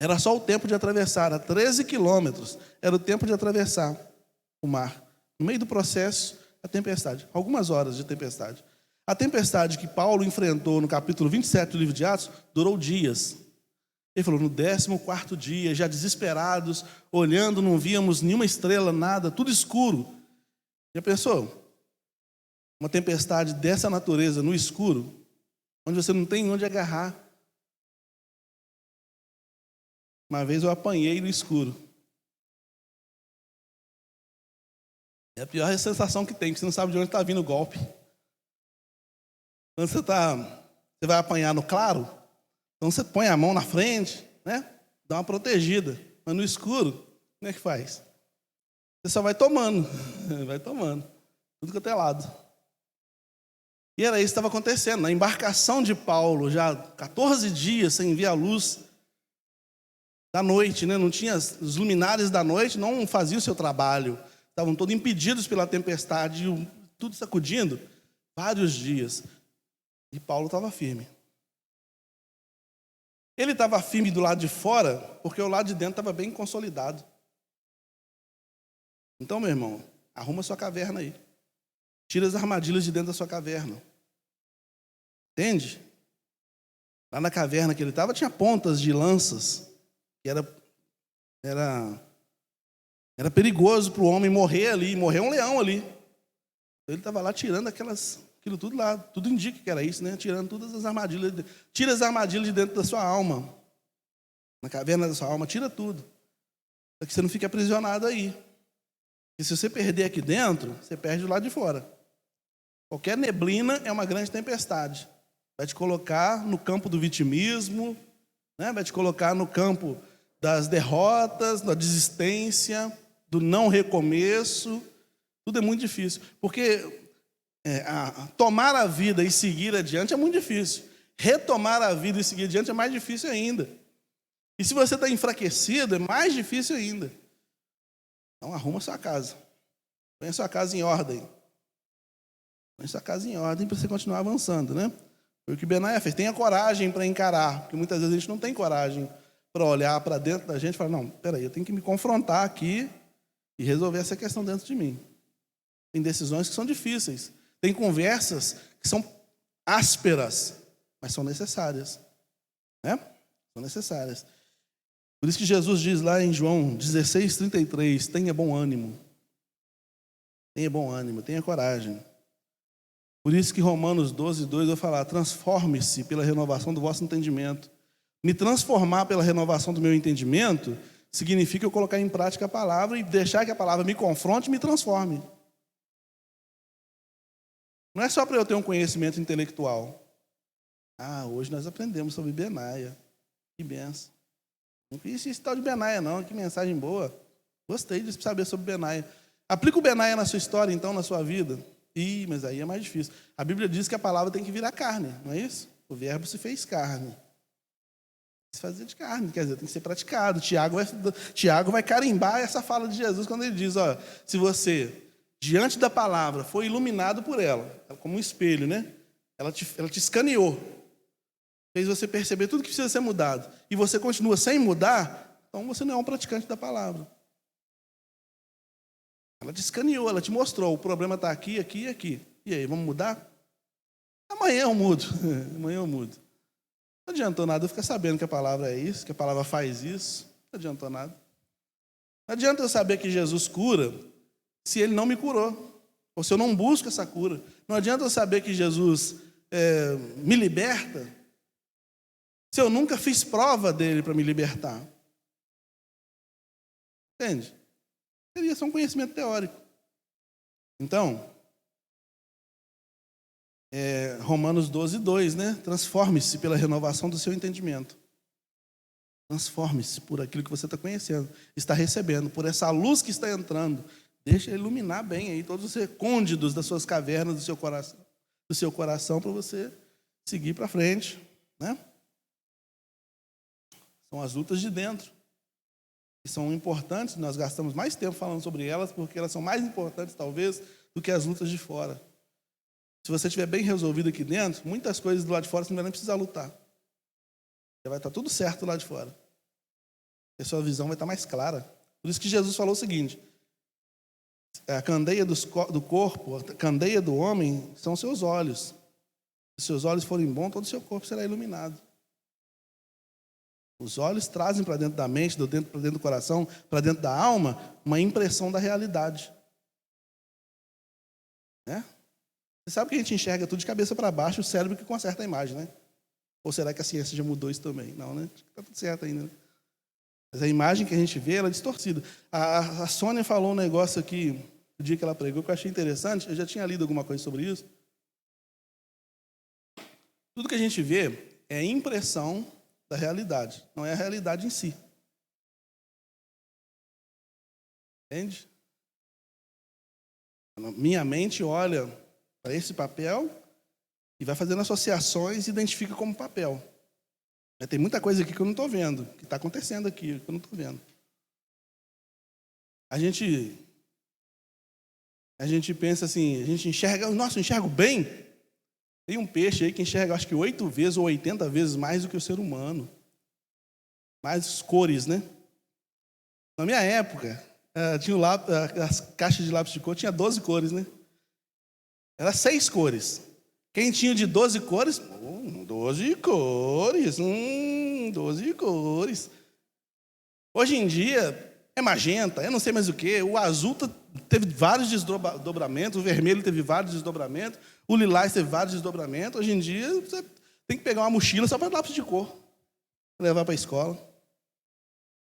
Era só o tempo de atravessar, era 13 quilômetros, era o tempo de atravessar o mar. No meio do processo, a tempestade, algumas horas de tempestade. A tempestade que Paulo enfrentou no capítulo 27 do livro de Atos, durou dias. Ele falou, no 14º dia, já desesperados, olhando, não víamos nenhuma estrela, nada, tudo escuro. Já pensou? Uma tempestade dessa natureza, no escuro, onde você não tem onde agarrar. Uma vez eu apanhei no escuro. É a pior sensação que tem, porque você não sabe de onde está vindo o golpe. Quando você vai apanhar no claro, então você põe a mão na frente, né? Dá uma protegida. Mas no escuro, como é que faz? Você só vai tomando, vai tomando. Tudo que é lado. E era isso que estava acontecendo. Na embarcação de Paulo, já 14 dias sem ver a luz da noite, né? Não tinha, os luminares da noite não faziam o seu trabalho. Estavam todos impedidos pela tempestade, tudo sacudindo. Vários dias. E Paulo estava firme. Ele estava firme do lado de fora, porque o lado de dentro estava bem consolidado. Então, meu irmão, arruma sua caverna aí. Tira as armadilhas de dentro da sua caverna. Entende? Lá na caverna que ele estava, tinha pontas de lanças. Que era perigoso para o homem morrer ali, morrer um leão ali. Ele estava lá tirando aquilo tudo lá, tudo indica que era isso, né? Tirando todas as armadilhas. Tira as armadilhas de dentro da sua alma. Na caverna da sua alma, tira tudo. Para que você não fique aprisionado aí. Porque se você perder aqui dentro, você perde do lado de fora. Qualquer neblina é uma grande tempestade. vai te colocar no campo do vitimismo, né? Vai te colocar no campo das derrotas, da desistência, do não recomeço. Tudo é muito difícil, porque tomar a vida e seguir adiante é muito difícil. Retomar a vida e seguir adiante é mais difícil ainda. E se você está enfraquecido, é mais difícil ainda. Então arruma a sua casa. Põe a sua casa em ordem. Põe a sua casa em ordem para você continuar avançando, né? Foi o que Benaia fez. Tenha coragem para encarar, porque muitas vezes a gente não tem coragem para olhar para dentro da gente e falar, não, peraí, eu tenho que me confrontar aqui e resolver essa questão dentro de mim. Tem decisões que são difíceis. Tem conversas que são ásperas, mas são necessárias. Né? São necessárias. Por isso que Jesus diz lá em João 16:33, tenha bom ânimo. Tenha bom ânimo, tenha coragem. Por isso que Romanos 12:2 vai falar, transforme-se pela renovação do vosso entendimento. Me transformar pela renovação do meu entendimento significa eu colocar em prática a palavra e deixar que a palavra me confronte e me transforme. Não é só para eu ter um conhecimento intelectual. Hoje nós aprendemos sobre Benaia. Que benção. Não conheci esse tal de Benaia, não. Que mensagem boa. Gostei de saber sobre Benaia. Aplica o Benaia na sua história, então, na sua vida. Mas aí é mais difícil. A Bíblia diz que a palavra tem que virar carne, não é isso? O verbo se fez carne. Se fazer de carne, quer dizer, tem que ser praticado. Tiago vai carimbar essa fala de Jesus quando ele diz, se você, diante da palavra, foi iluminado por ela, como um espelho, né? Ela te escaneou, fez você perceber tudo que precisa ser mudado, e você continua sem mudar, então você não é um praticante da palavra. Ela te escaneou, ela te mostrou, o problema está aqui, aqui e aqui. E aí, vamos mudar? Amanhã eu mudo. Amanhã eu mudo. Não adiantou nada eu ficar sabendo que a palavra é isso, que a palavra faz isso. Não adiantou nada. Não adianta eu saber que Jesus cura se ele não me curou. Ou se eu não busco essa cura. Não adianta eu saber que Jesus me liberta se eu nunca fiz prova dele para me libertar. Entende? Seria só um conhecimento teórico. Então, Romanos 12:2, né? Transforme-se pela renovação do seu entendimento. Transforme-se por aquilo que você está conhecendo, está recebendo, por essa luz que está entrando. Deixa iluminar bem aí todos os recônditos das suas cavernas, do seu coração para você seguir para frente, né? São as lutas de dentro, que são importantes. Nós gastamos mais tempo falando sobre elas, porque elas são mais importantes, talvez, do que as lutas de fora. Se você estiver bem resolvido aqui dentro, muitas coisas do lado de fora você não vai nem precisar lutar. Já vai estar tudo certo lá de fora. E a sua visão vai estar mais clara. Por isso que Jesus falou o seguinte, a candeia do corpo, a candeia do homem são os seus olhos. Se seus olhos forem bons, todo o seu corpo será iluminado. Os olhos trazem para dentro da mente, para dentro do coração, para dentro da alma, uma impressão da realidade. Né? Você sabe que a gente enxerga tudo de cabeça para baixo, o cérebro que conserta a imagem, né? Ou será que a ciência já mudou isso também? Não, né? Está tudo certo ainda, né? Mas a imagem que a gente vê, ela é distorcida. A Sônia falou um negócio aqui, o dia que ela pregou, que eu achei interessante. Eu já tinha lido alguma coisa sobre isso. Tudo que a gente vê é impressão da realidade, não é a realidade em si. Entende? Minha mente olha para esse papel e vai fazendo associações e identifica como papel. Mas tem muita coisa aqui que eu não estou vendo, que está acontecendo aqui, que eu não estou vendo. A gente pensa assim, a gente enxerga, nossa, eu enxergo bem. Tem um peixe aí que enxerga, acho que 8 vezes ou 80 vezes mais do que o ser humano. Mais cores, né? Na minha época, tinha as caixas de lápis de cor, tinha 12 cores, né? Era 6 cores. Quem tinha de 12 cores? 12 cores. 12 cores. Hoje em dia, é magenta, eu não sei mais o que. O azul teve vários desdobramentos, o vermelho teve vários desdobramentos, o lilás teve vários desdobramentos. Hoje em dia, você tem que pegar uma mochila só para lápis de cor, levar para a escola.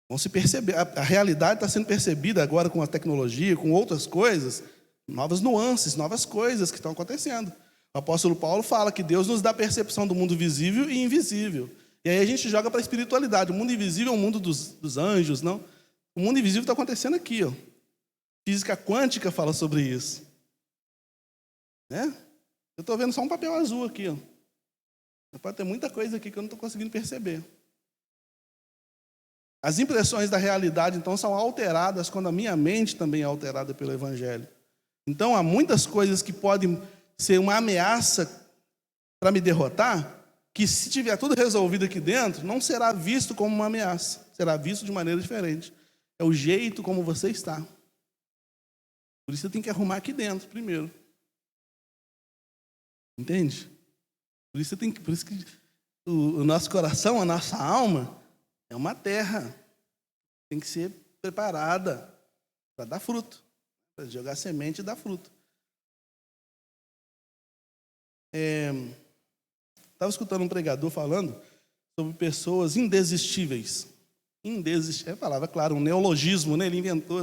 Vão se perceber. A realidade está sendo percebida agora com a tecnologia, com outras coisas, novas nuances, novas coisas que estão acontecendo. O apóstolo Paulo fala que Deus nos dá percepção do mundo visível e invisível. E aí a gente joga para a espiritualidade. O mundo invisível é o mundo dos anjos, não? O mundo invisível está acontecendo aqui, ó. Física quântica fala sobre isso. Né? Eu estou vendo só um papel azul aqui, ó. Pode ter muita coisa aqui que eu não estou conseguindo perceber. As impressões da realidade, então, são alteradas quando a minha mente também é alterada pelo Evangelho. Então, há muitas coisas que podem ser uma ameaça para me derrotar, que se tiver tudo resolvido aqui dentro, não será visto como uma ameaça. Será visto de maneira diferente. É o jeito como você está. Por isso você tem que arrumar aqui dentro primeiro. Entende? Por isso que o nosso coração, a nossa alma, é uma terra. Tem que ser preparada para dar fruto. Para jogar semente e dar fruto. Estava escutando um pregador falando sobre pessoas indesistíveis. É a palavra, claro, um neologismo, né? Ele inventou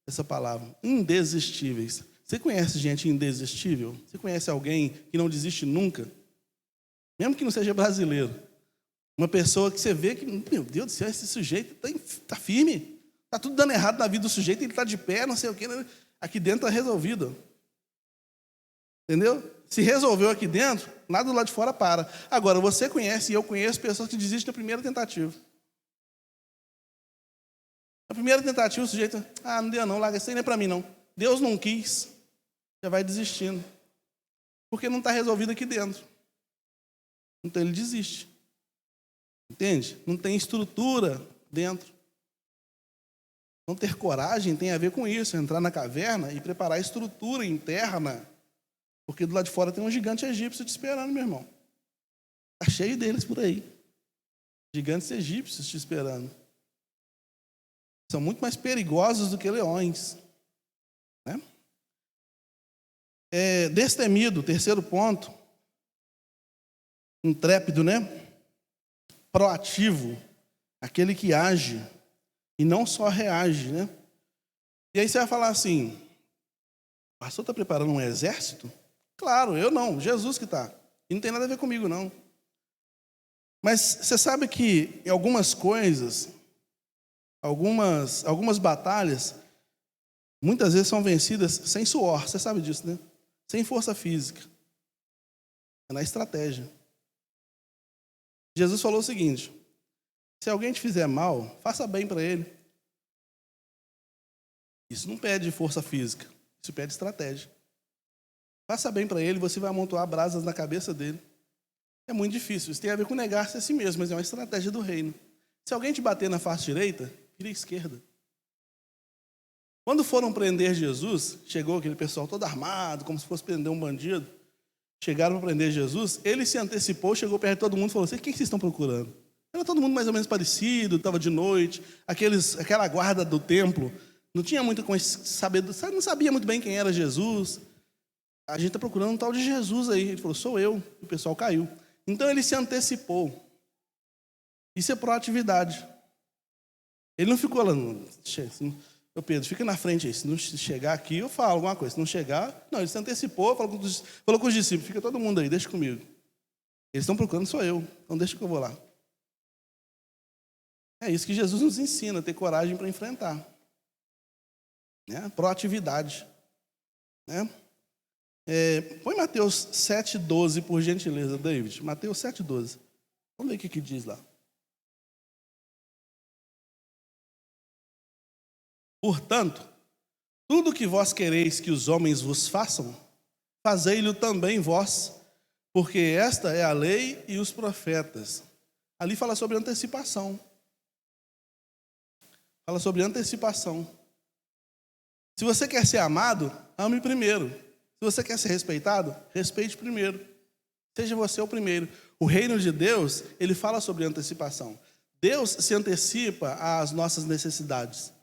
essa palavra. Indesistíveis. Você conhece gente indesistível? Você conhece alguém que não desiste nunca? Mesmo que não seja brasileiro. Uma pessoa que você vê que, meu Deus do céu, esse sujeito está firme. Está tudo dando errado na vida do sujeito, ele está de pé, não sei o quê. Aqui dentro está resolvido. Entendeu? Se resolveu aqui dentro, nada do lado de fora para. Agora, você conhece e eu conheço pessoas que desistem na primeira tentativa. Na primeira tentativa, o sujeito, não deu não, larga isso aí, não é para mim não. Deus não quis. Já vai desistindo. Porque não está resolvido aqui dentro. Então ele desiste. Entende? Não tem estrutura dentro. Não ter coragem tem a ver com isso. Entrar na caverna e preparar a estrutura interna. Porque do lado de fora tem um gigante egípcio te esperando, meu irmão. Está cheio deles por aí. Gigantes egípcios te esperando. São muito mais perigosos do que leões. Né? Destemido, terceiro ponto. Intrépido, né? Proativo. Aquele que age e não só reage, né? E aí você vai falar assim, o pastor está preparando um exército? Claro, eu não, Jesus que está. E não tem nada a ver comigo, não. Mas você sabe que em algumas coisas, algumas batalhas, muitas vezes são vencidas sem suor, você sabe disso, né? Sem força física. É na estratégia. Jesus falou o seguinte, se alguém te fizer mal, faça bem para ele. Isso não pede força física, isso pede estratégia. Faça bem para ele, você vai amontoar brasas na cabeça dele. É muito difícil, isso tem a ver com negar-se a si mesmo, mas é uma estratégia do reino. Se alguém te bater na face direita, vira à esquerda. Quando foram prender Jesus, chegou aquele pessoal todo armado, como se fosse prender um bandido. Chegaram para prender Jesus, ele se antecipou, chegou perto de todo mundo e falou assim, quem vocês estão procurando? Era todo mundo mais ou menos parecido, estava de noite, aquela guarda do templo, não tinha muito com sabedoria, não sabia muito bem quem era Jesus. A gente está procurando um tal de Jesus aí. Ele falou, sou eu. E o pessoal caiu. Então ele se antecipou. Isso é proatividade. Ele não ficou lá, Pedro, fica na frente aí. Se não chegar aqui, eu falo alguma coisa. Se não chegar, não, ele se antecipou, falou com os discípulos, fica todo mundo aí, deixa comigo. Eles estão procurando, sou eu. Então deixa que eu vou lá. É isso que Jesus nos ensina, ter coragem para enfrentar. Né? Proatividade. Né? Põe Mateus 7,12, por gentileza, David. Mateus 7,12. Vamos ver o que diz lá. Portanto, tudo que vós quereis que os homens vos façam, fazei-lo também vós, porque esta é a lei e os profetas. Ali fala sobre antecipação. Fala sobre antecipação. Se você quer ser amado, ame primeiro. Se você quer ser respeitado, respeite primeiro. Seja você o primeiro. O reino de Deus, ele fala sobre antecipação. Deus se antecipa às nossas necessidades.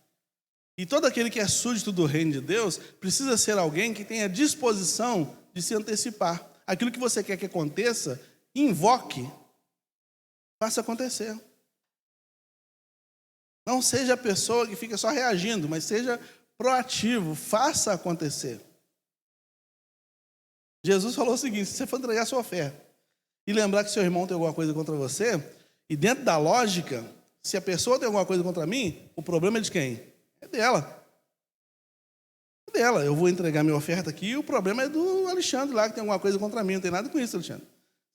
E todo aquele que é súdito do reino de Deus precisa ser alguém que tenha disposição de se antecipar. Aquilo que você quer que aconteça, invoque, faça acontecer. Não seja a pessoa que fica só reagindo, mas seja proativo, faça acontecer. Jesus falou o seguinte: se você for entregar sua oferta e lembrar que seu irmão tem alguma coisa contra você, e dentro da lógica, se a pessoa tem alguma coisa contra mim, o problema é de quem? É dela. É dela. Eu vou entregar minha oferta aqui e o problema é do Alexandre lá, que tem alguma coisa contra mim. Não tem nada com isso, Alexandre.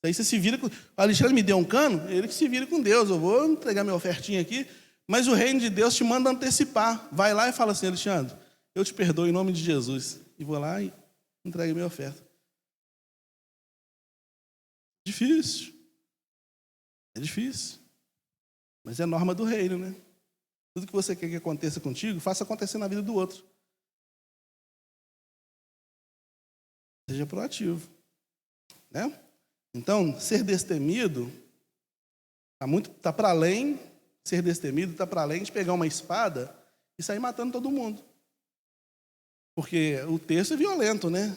Aí você se vira com... O Alexandre me deu um cano, ele que se vira com Deus. Eu vou entregar minha ofertinha aqui, mas o reino de Deus te manda antecipar. Vai lá e fala assim: Alexandre, eu te perdoo em nome de Jesus. E vou lá e entrego minha oferta. Difícil. É difícil. Mas é norma do reino, né? Tudo que você quer que aconteça contigo, faça acontecer na vida do outro. Seja proativo. Né? Então, ser destemido está para além, ser destemido está para além de pegar uma espada e sair matando todo mundo. Porque o texto é violento, né?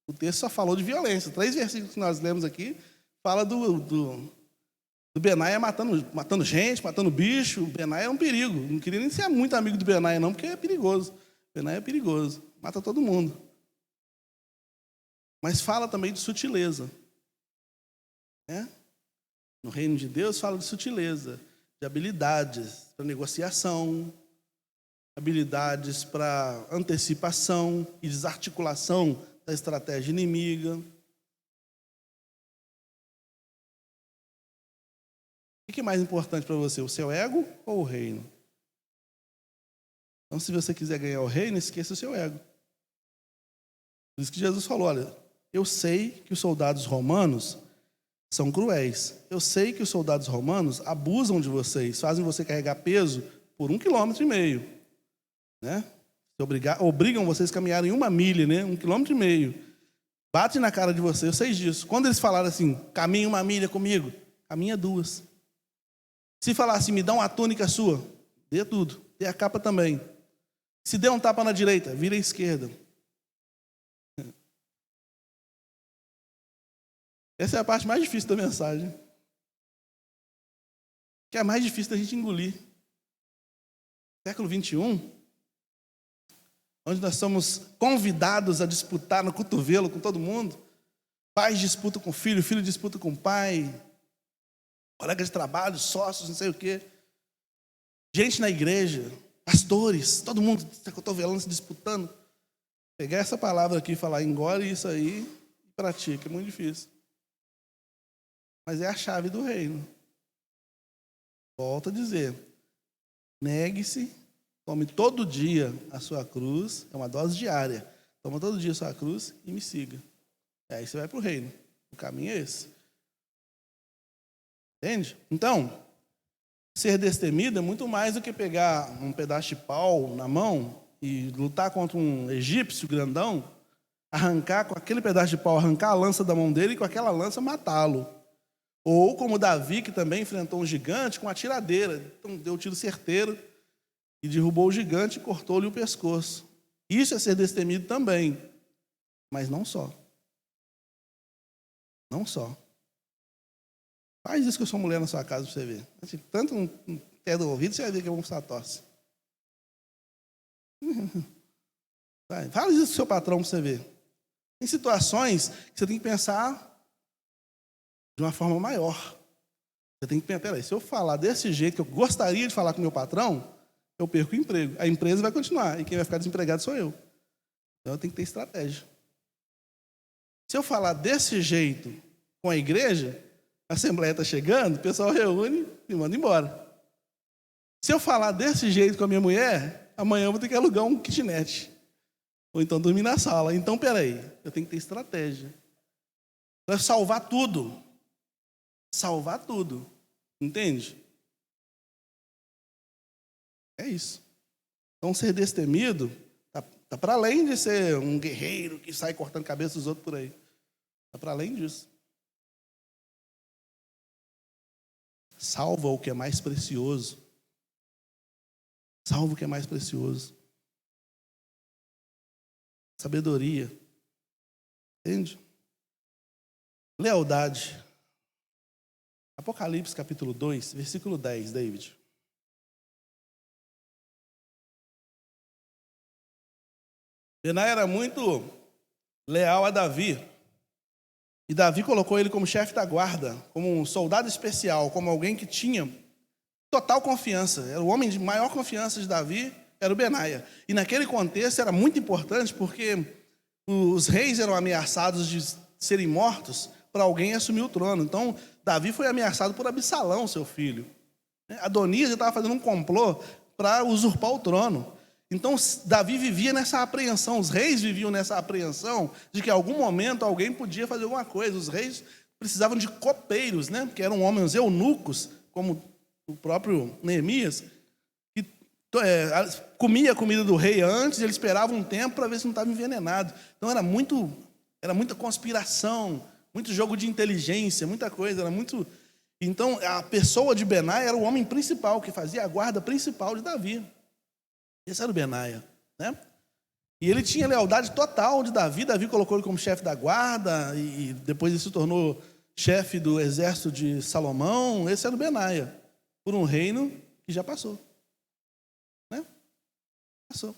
O texto só falou de violência. 3 versículos que nós lemos aqui fala do Benaia matando gente, matando bicho. O Benaia é um perigo. Não queria nem ser muito amigo do Benaia, não, porque é perigoso. O Benaia é perigoso. Mata todo mundo. Mas fala também de sutileza. Né? No reino de Deus fala de sutileza, de habilidades para negociação, habilidades para antecipação e desarticulação da estratégia inimiga. O que é mais importante para você, o seu ego ou o reino? Então, se você quiser ganhar o reino, esqueça o seu ego. Por isso que Jesus falou: olha, eu sei que os soldados romanos são cruéis. Eu sei que os soldados romanos abusam de vocês, fazem você carregar peso por 1,5 km. Né? Obrigam vocês a caminharem 1 milha, né? 1,5 km. Bate na cara de vocês, eu sei disso. Quando eles falaram assim: caminhe 1 milha comigo, caminha 2. Se falar assim: me dá uma túnica sua, dê tudo, dê a capa também. Se der um tapa na direita, vira à esquerda. Essa é a parte mais difícil da mensagem. Que é a mais difícil da gente engolir. Século 21, onde nós somos convidados a disputar no cotovelo com todo mundo. Pais disputam com filho, filho disputa com pai, colegas de trabalho, sócios, não sei o quê. Gente na igreja, pastores, todo mundo se cotovelando, se disputando. Pegar essa palavra aqui e falar: engole isso aí e pratica, é muito difícil. Mas é a chave do reino. Volto a dizer: negue-se, tome todo dia a sua cruz, é uma dose diária. Toma todo dia a sua cruz e me siga. E aí você vai para o reino. O caminho é esse. Entende? Então, ser destemido é muito mais do que pegar um pedaço de pau na mão e lutar contra um egípcio grandão, arrancar com aquele pedaço de pau, arrancar a lança da mão dele e com aquela lança matá-lo. Ou como Davi, que também enfrentou um gigante com uma tiradeira. Então deu um tiro certeiro e derrubou o gigante e cortou-lhe o pescoço. Isso é ser destemido também. Mas não só. Não só. Faz isso com a sua mulher na sua casa para você ver. Tanto um pé do ouvido, você vai ver que é um tosse. Fala isso com o seu patrão para você ver. Tem situações que você tem que pensar de uma forma maior. Você tem que pensar: peraí, se eu falar desse jeito que eu gostaria de falar com o meu patrão, eu perco o emprego. A empresa vai continuar e quem vai ficar desempregado sou eu. Então eu tenho que ter estratégia. Se eu falar desse jeito com a igreja, a assembleia está chegando, o pessoal reúne e manda embora. Se eu falar desse jeito com a minha mulher, amanhã eu vou ter que alugar um kitnet. Ou então dormir na sala. Então, peraí, eu tenho que ter estratégia. Para salvar tudo. Salvar tudo. Entende? É isso. Então, ser destemido está para além de ser um guerreiro que sai cortando a cabeça dos outros por aí. Está para além disso. Salva o que é mais precioso. Salva o que é mais precioso. Sabedoria. Entende? Lealdade. Apocalipse capítulo 2, versículo 10, David. Benaia era muito leal a Davi. E Davi colocou ele como chefe da guarda, como um soldado especial, como alguém que tinha total confiança. Era o homem de maior confiança de Davi, era o Benaia. E naquele contexto era muito importante porque os reis eram ameaçados de serem mortos para alguém assumir o trono. Então, Davi foi ameaçado por Absalão, seu filho. Adonias já estava fazendo um complô para usurpar o trono. Então, Davi vivia nessa apreensão, os reis viviam nessa apreensão de que em algum momento alguém podia fazer alguma coisa. Os reis precisavam de copeiros, né? Que eram homens eunucos, como o próprio Neemias, que comia a comida do rei antes, ele esperava um tempo para ver se não estava envenenado. Então, era muita conspiração, muito jogo de inteligência, muita coisa, era muito... Então, a pessoa de Benaia era o homem principal, que fazia a guarda principal de Davi. Esse era o Benaia, né? E ele tinha lealdade total de Davi. Davi colocou ele como chefe da guarda e depois ele se tornou chefe do exército de Salomão. Esse era o Benaia, por um reino que já passou, né? Passou.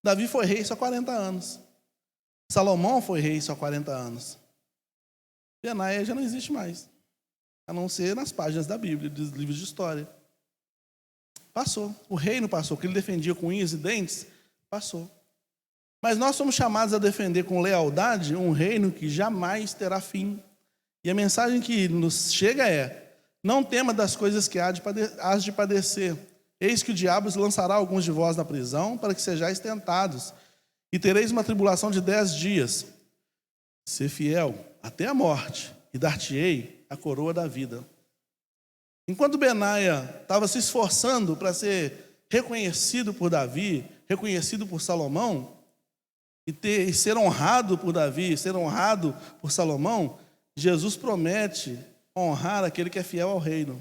Davi foi rei só 40 anos. Salomão foi rei só 40 anos. Benaia já não existe mais, a não ser nas páginas da Bíblia, dos livros de história. Passou. O reino passou. O que ele defendia com unhas e dentes, passou. Mas nós somos chamados a defender com lealdade um reino que jamais terá fim. E a mensagem que nos chega é: não tema das coisas que hás de padecer. Eis que o diabo lançará alguns de vós na prisão, para que sejais tentados. E tereis uma tribulação de 10 dias. Ser fiel até a morte, e dar-te-ei a coroa da vida. Enquanto Benaia estava se esforçando para ser reconhecido por Davi, reconhecido por Salomão, e ser honrado por Davi, ser honrado por Salomão, Jesus promete honrar aquele que é fiel ao reino.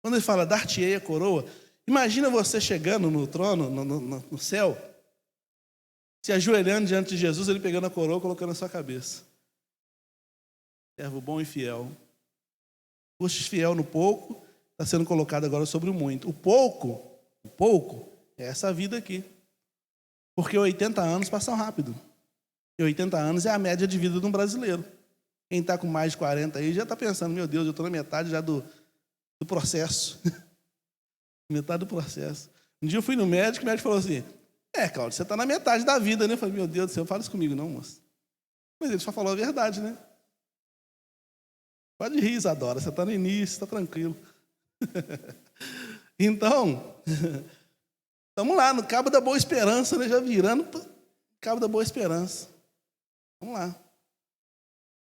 Quando ele fala, dar-te-ei a coroa, imagina você chegando no trono, no céu, se ajoelhando diante de Jesus, ele pegando a coroa e colocando na sua cabeça. Servo bom e fiel. Fostes fiel no pouco, está sendo colocado agora sobre o muito. O pouco é essa vida aqui. Porque 80 anos passam rápido. E 80 anos é a média de vida de um brasileiro. Quem está com mais de 40 aí já está pensando, meu Deus, eu estou na metade já do processo. Metade do processo. Um dia eu fui no médico, o médico falou assim, Cláudio, você está na metade da vida, né? Eu falei, meu Deus do céu, não fala isso comigo não, moço. Mas ele só falou a verdade, né? Pode rir, Isadora, você está no início, está tranquilo. Então, estamos lá, no Cabo da Boa Esperança, né? Já virando Cabo da Boa Esperança. Vamos lá.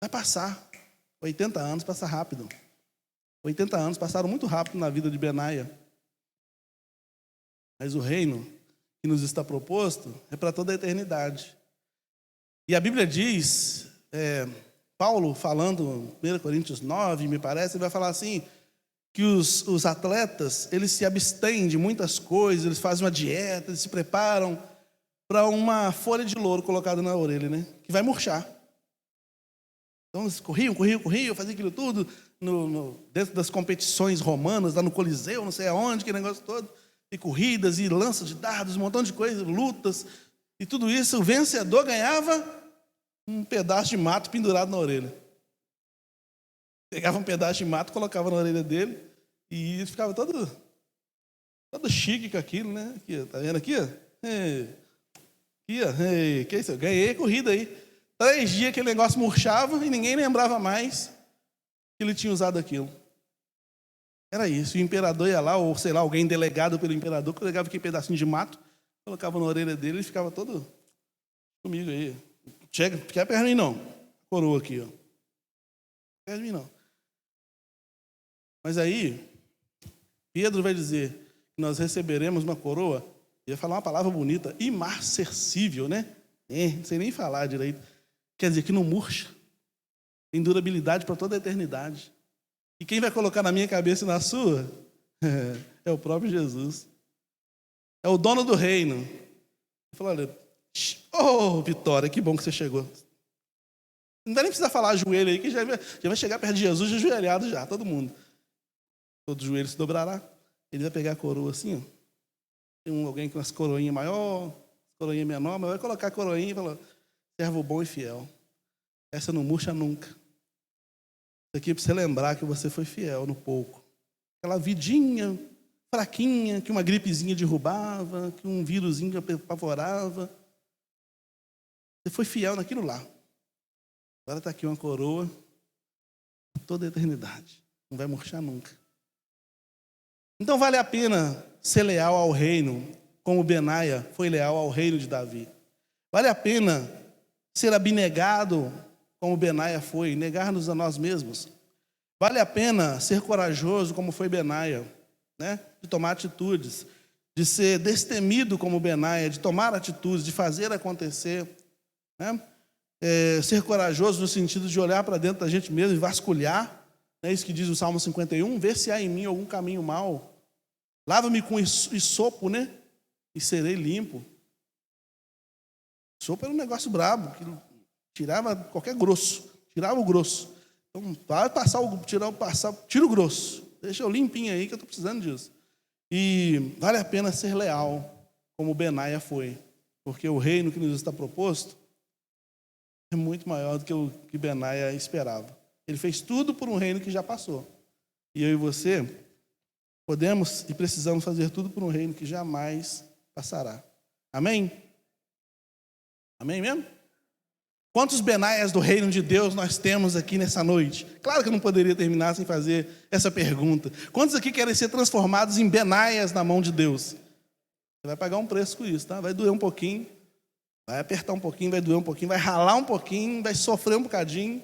Vai passar. 80 anos passa rápido. 80 anos passaram muito rápido na vida de Benaia. Mas o reino que nos está proposto é para toda a eternidade. E a Bíblia diz... Paulo, falando em 1 Coríntios 9, me parece, ele vai falar assim, que os atletas, eles se abstêm de muitas coisas, eles fazem uma dieta, eles se preparam para uma folha de louro colocada na orelha, né? Que vai murchar. Então, eles corriam, faziam aquilo tudo, dentro das competições romanas, lá no Coliseu, não sei aonde, aquele negócio todo, e corridas, e lança de dardos, um montão de coisas, lutas, e tudo isso, o vencedor ganhava um pedaço de mato pendurado na orelha. Pegava um pedaço de mato, colocava na orelha dele e ele ficava todo chique com aquilo, né? Aqui, tá vendo aqui? Que isso? Eu ganhei a corrida aí. 3 dias aquele negócio murchava e ninguém lembrava mais que ele tinha usado aquilo. Era isso. O imperador ia lá, ou sei lá, alguém delegado pelo imperador, pegava aquele pedacinho de mato, colocava na orelha dele e ficava todo comigo aí. Chega, quer perto de mim não. Coroa aqui, ó. Perto de mim não. Mas aí, Pedro vai dizer que nós receberemos uma coroa, e vai falar uma palavra bonita, imarcessível, né? Não sei nem falar direito. Quer dizer, que não murcha. Tem durabilidade para toda a eternidade. E quem vai colocar na minha cabeça e na sua? É o próprio Jesus. É o dono do reino. Ele falou, olha, Vitória, que bom que você chegou. Não dá nem precisar falar joelho aí, que já vai chegar perto de Jesus ajoelhado já, todo mundo. Todo joelho se dobrará. Ele vai pegar a coroa assim, ó. Tem alguém com as coroinhas maior, coroinha menor, mas vai colocar a coroinha e falar, servo bom e fiel. Essa não murcha nunca. Isso aqui é para você lembrar que você foi fiel no pouco. Aquela vidinha fraquinha, que uma gripezinha derrubava, que um vírusinho apavorava. Você foi fiel naquilo lá. Agora está aqui uma coroa toda a eternidade. Não vai murchar nunca. Então vale a pena ser leal ao reino, como Benaia foi leal ao reino de Davi. Vale a pena ser abnegado, como Benaia foi, negar-nos a nós mesmos. Vale a pena ser corajoso, como foi Benaia, né? De tomar atitudes, de ser destemido como Benaia, de tomar atitudes, de fazer acontecer, né? Ser corajoso no sentido de olhar para dentro da gente mesmo e vasculhar, é isso que diz o Salmo 51, ver se há em mim algum caminho mau. Lava-me com isopo, né? E serei limpo. Isopo era um negócio brabo, que tirava qualquer grosso, tirava o grosso. Então, vai passar tira o grosso. Deixa eu limpinho aí, que eu estou precisando disso. E vale a pena ser leal, como Benaia foi, porque o reino que nos está proposto é muito maior do que o que Benaia esperava. Ele fez tudo por um reino que já passou. E eu e você podemos e precisamos fazer tudo por um reino que jamais passará. Amém? Amém mesmo? Quantos Benaias do reino de Deus nós temos aqui nessa noite? Claro que eu não poderia terminar sem fazer essa pergunta. Quantos aqui querem ser transformados em Benaias na mão de Deus? Você vai pagar um preço com isso, tá? Vai doer um pouquinho, vai apertar um pouquinho, vai doer um pouquinho, vai ralar um pouquinho, vai sofrer um bocadinho,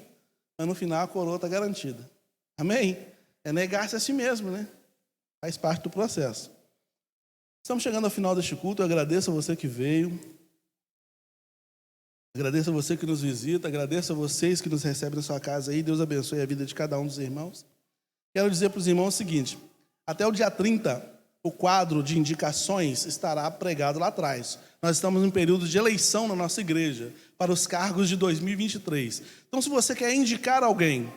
mas no final a coroa está garantida. Amém? É negar-se a si mesmo, né? Faz parte do processo. Estamos chegando ao final deste culto. Eu agradeço a você que veio. Agradeço a você que nos visita. Agradeço a vocês que nos recebem na sua casa aí. Deus abençoe a vida de cada um dos irmãos. Quero dizer para os irmãos o seguinte: até o dia 30, o quadro de indicações estará pregado lá atrás. Nós estamos em período de eleição na nossa igreja para os cargos de 2023. Então, se você quer indicar alguém,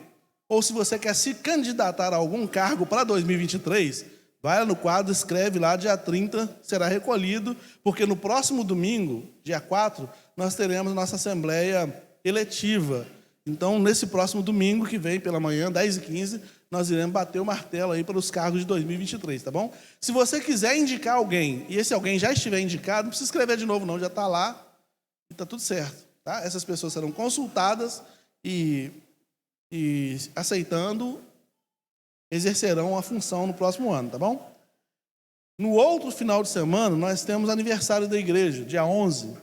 ou se você quer se candidatar a algum cargo para 2023, vai lá no quadro, escreve lá, dia 30 será recolhido, porque no próximo domingo, dia 4, nós teremos nossa assembleia eletiva. Então, nesse próximo domingo que vem pela manhã, 10h15, nós iremos bater o martelo aí para os cargos de 2023, tá bom? Se você quiser indicar alguém, e esse alguém já estiver indicado, não precisa escrever de novo não, já está lá e está tudo certo, tá? Essas pessoas serão consultadas e aceitando, exercerão a função no próximo ano, tá bom? No outro final de semana, nós temos aniversário da igreja, dia 11,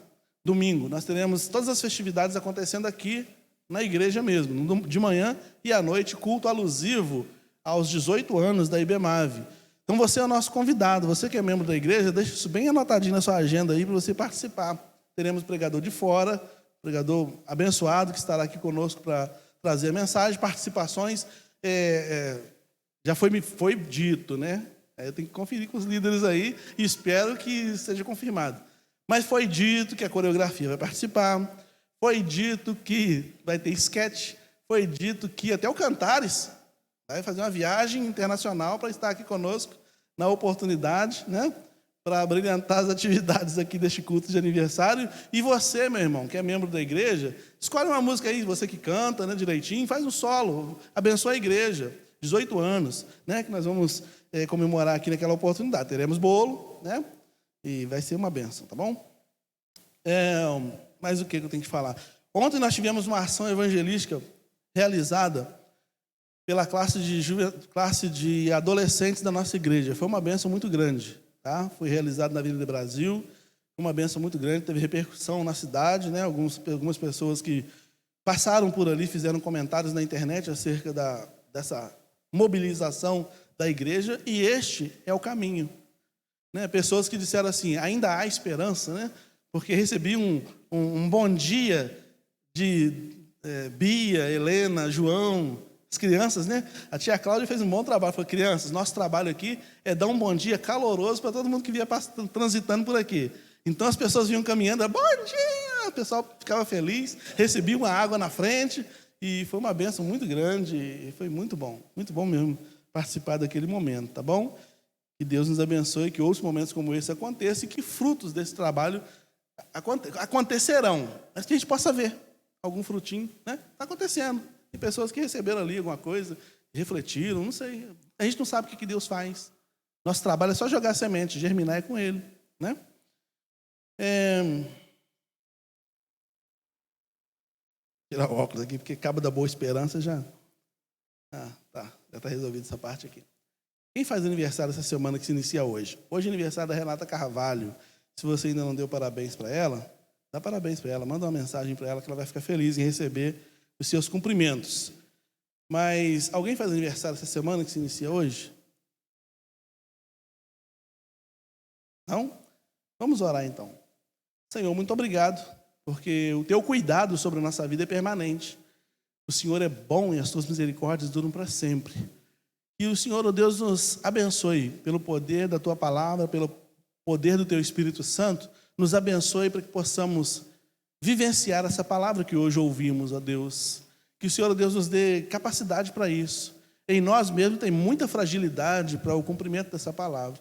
domingo. Nós teremos todas as festividades acontecendo aqui na igreja mesmo, de manhã e à noite, culto alusivo aos 18 anos da IBMAV. Então você é o nosso convidado, você que é membro da igreja, deixa isso bem anotadinho na sua agenda aí para você participar. Teremos pregador de fora, pregador abençoado que estará aqui conosco para trazer a mensagem, participações. Já foi dito, né? Eu tenho que conferir com os líderes aí e espero que seja confirmado. Mas foi dito que a coreografia vai participar, foi dito que vai ter sketch, foi dito que até o Cantares vai fazer uma viagem internacional para estar aqui conosco na oportunidade, né? Para brilhantar as atividades aqui deste culto de aniversário. E você, meu irmão, que é membro da igreja, escolhe uma música aí, você que canta, né, direitinho, faz um solo, abençoa a igreja, 18 anos, né, que nós vamos comemorar aqui naquela oportunidade. Teremos bolo, né, e vai ser uma bênção, tá bom? Mas o que eu tenho que falar? Ontem nós tivemos uma ação evangelística realizada pela classe de adolescentes da nossa igreja. Foi uma bênção muito grande. Tá? Foi realizado na Avenida Brasil, uma bênção muito grande, teve repercussão na cidade, né? Algumas pessoas que passaram por ali fizeram comentários na internet acerca dessa mobilização da igreja, e este é o caminho, né? Pessoas que disseram assim, ainda há esperança, né? Porque recebi um bom dia de Bia, Helena, João, as crianças, né? A tia Cláudia fez um bom trabalho. Falou, crianças, nosso trabalho aqui é dar um bom dia caloroso para todo mundo que vinha transitando por aqui. Então as pessoas vinham caminhando, bom dia! O pessoal ficava feliz, recebia uma água na frente e foi uma bênção muito grande e foi muito bom mesmo participar daquele momento, tá bom? Que Deus nos abençoe, que outros momentos como esse aconteçam e que frutos desse trabalho acontecerão, mas que a gente possa ver algum frutinho, né? Está acontecendo. Tem pessoas que receberam ali alguma coisa, refletiram, não sei. A gente não sabe o que Deus faz. Nosso trabalho é só jogar a semente, germinar é com Ele, né? Tirar o óculos aqui, porque Cabo da Boa Esperança já... já está resolvido essa parte aqui. Quem faz aniversário essa semana que se inicia hoje? Hoje é aniversário da Renata Carvalho. Se você ainda não deu parabéns para ela, dá parabéns para ela, manda uma mensagem para ela que ela vai ficar feliz em receber os seus cumprimentos. Mas alguém faz aniversário essa semana que se inicia hoje? Não? Vamos orar então. Senhor, muito obrigado, porque o teu cuidado sobre a nossa vida é permanente. O Senhor é bom e as tuas misericórdias duram para sempre. E o Senhor, ó Deus, nos abençoe pelo poder da tua palavra, pelo poder do teu Espírito Santo, nos abençoe para que possamos vivenciar essa palavra que hoje ouvimos, ó Deus. Que o Senhor, ó Deus, nos dê capacidade para isso. Em nós mesmos tem muita fragilidade para o cumprimento dessa palavra.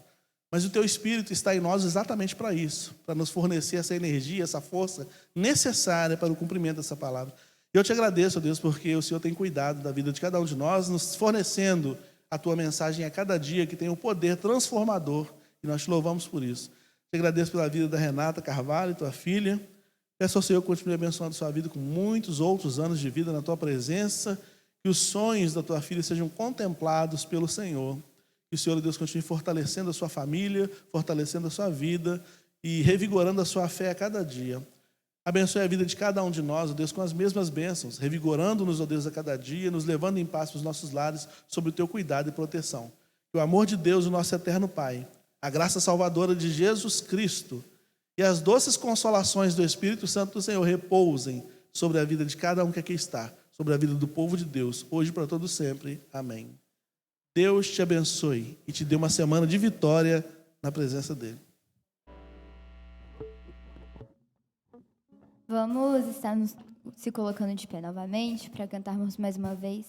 Mas o teu Espírito está em nós exatamente para isso, para nos fornecer essa energia, essa força necessária para o cumprimento dessa palavra. E eu te agradeço, ó Deus, porque o Senhor tem cuidado da vida de cada um de nós, nos fornecendo a tua mensagem a cada dia, que tem um poder transformador, e nós te louvamos por isso. Te agradeço pela vida da Renata Carvalho, tua filha. Peço ao Senhor que continue abençoando a sua vida com muitos outros anos de vida na tua presença, que os sonhos da tua filha sejam contemplados pelo Senhor. Que o Senhor, Deus, continue fortalecendo a sua família, fortalecendo a sua vida e revigorando a sua fé a cada dia. Abençoe a vida de cada um de nós, ó Deus, com as mesmas bênçãos, revigorando-nos, ó Deus, a cada dia, nos levando em paz para os nossos lares, sob o teu cuidado e proteção. Que o amor de Deus, o nosso eterno Pai, a graça salvadora de Jesus Cristo e as doces consolações do Espírito Santo do Senhor repousem sobre a vida de cada um que aqui está, sobre a vida do povo de Deus, hoje e para todo sempre. Amém. Deus te abençoe e te dê uma semana de vitória na presença dEle. Vamos estar se colocando de pé novamente para cantarmos mais uma vez.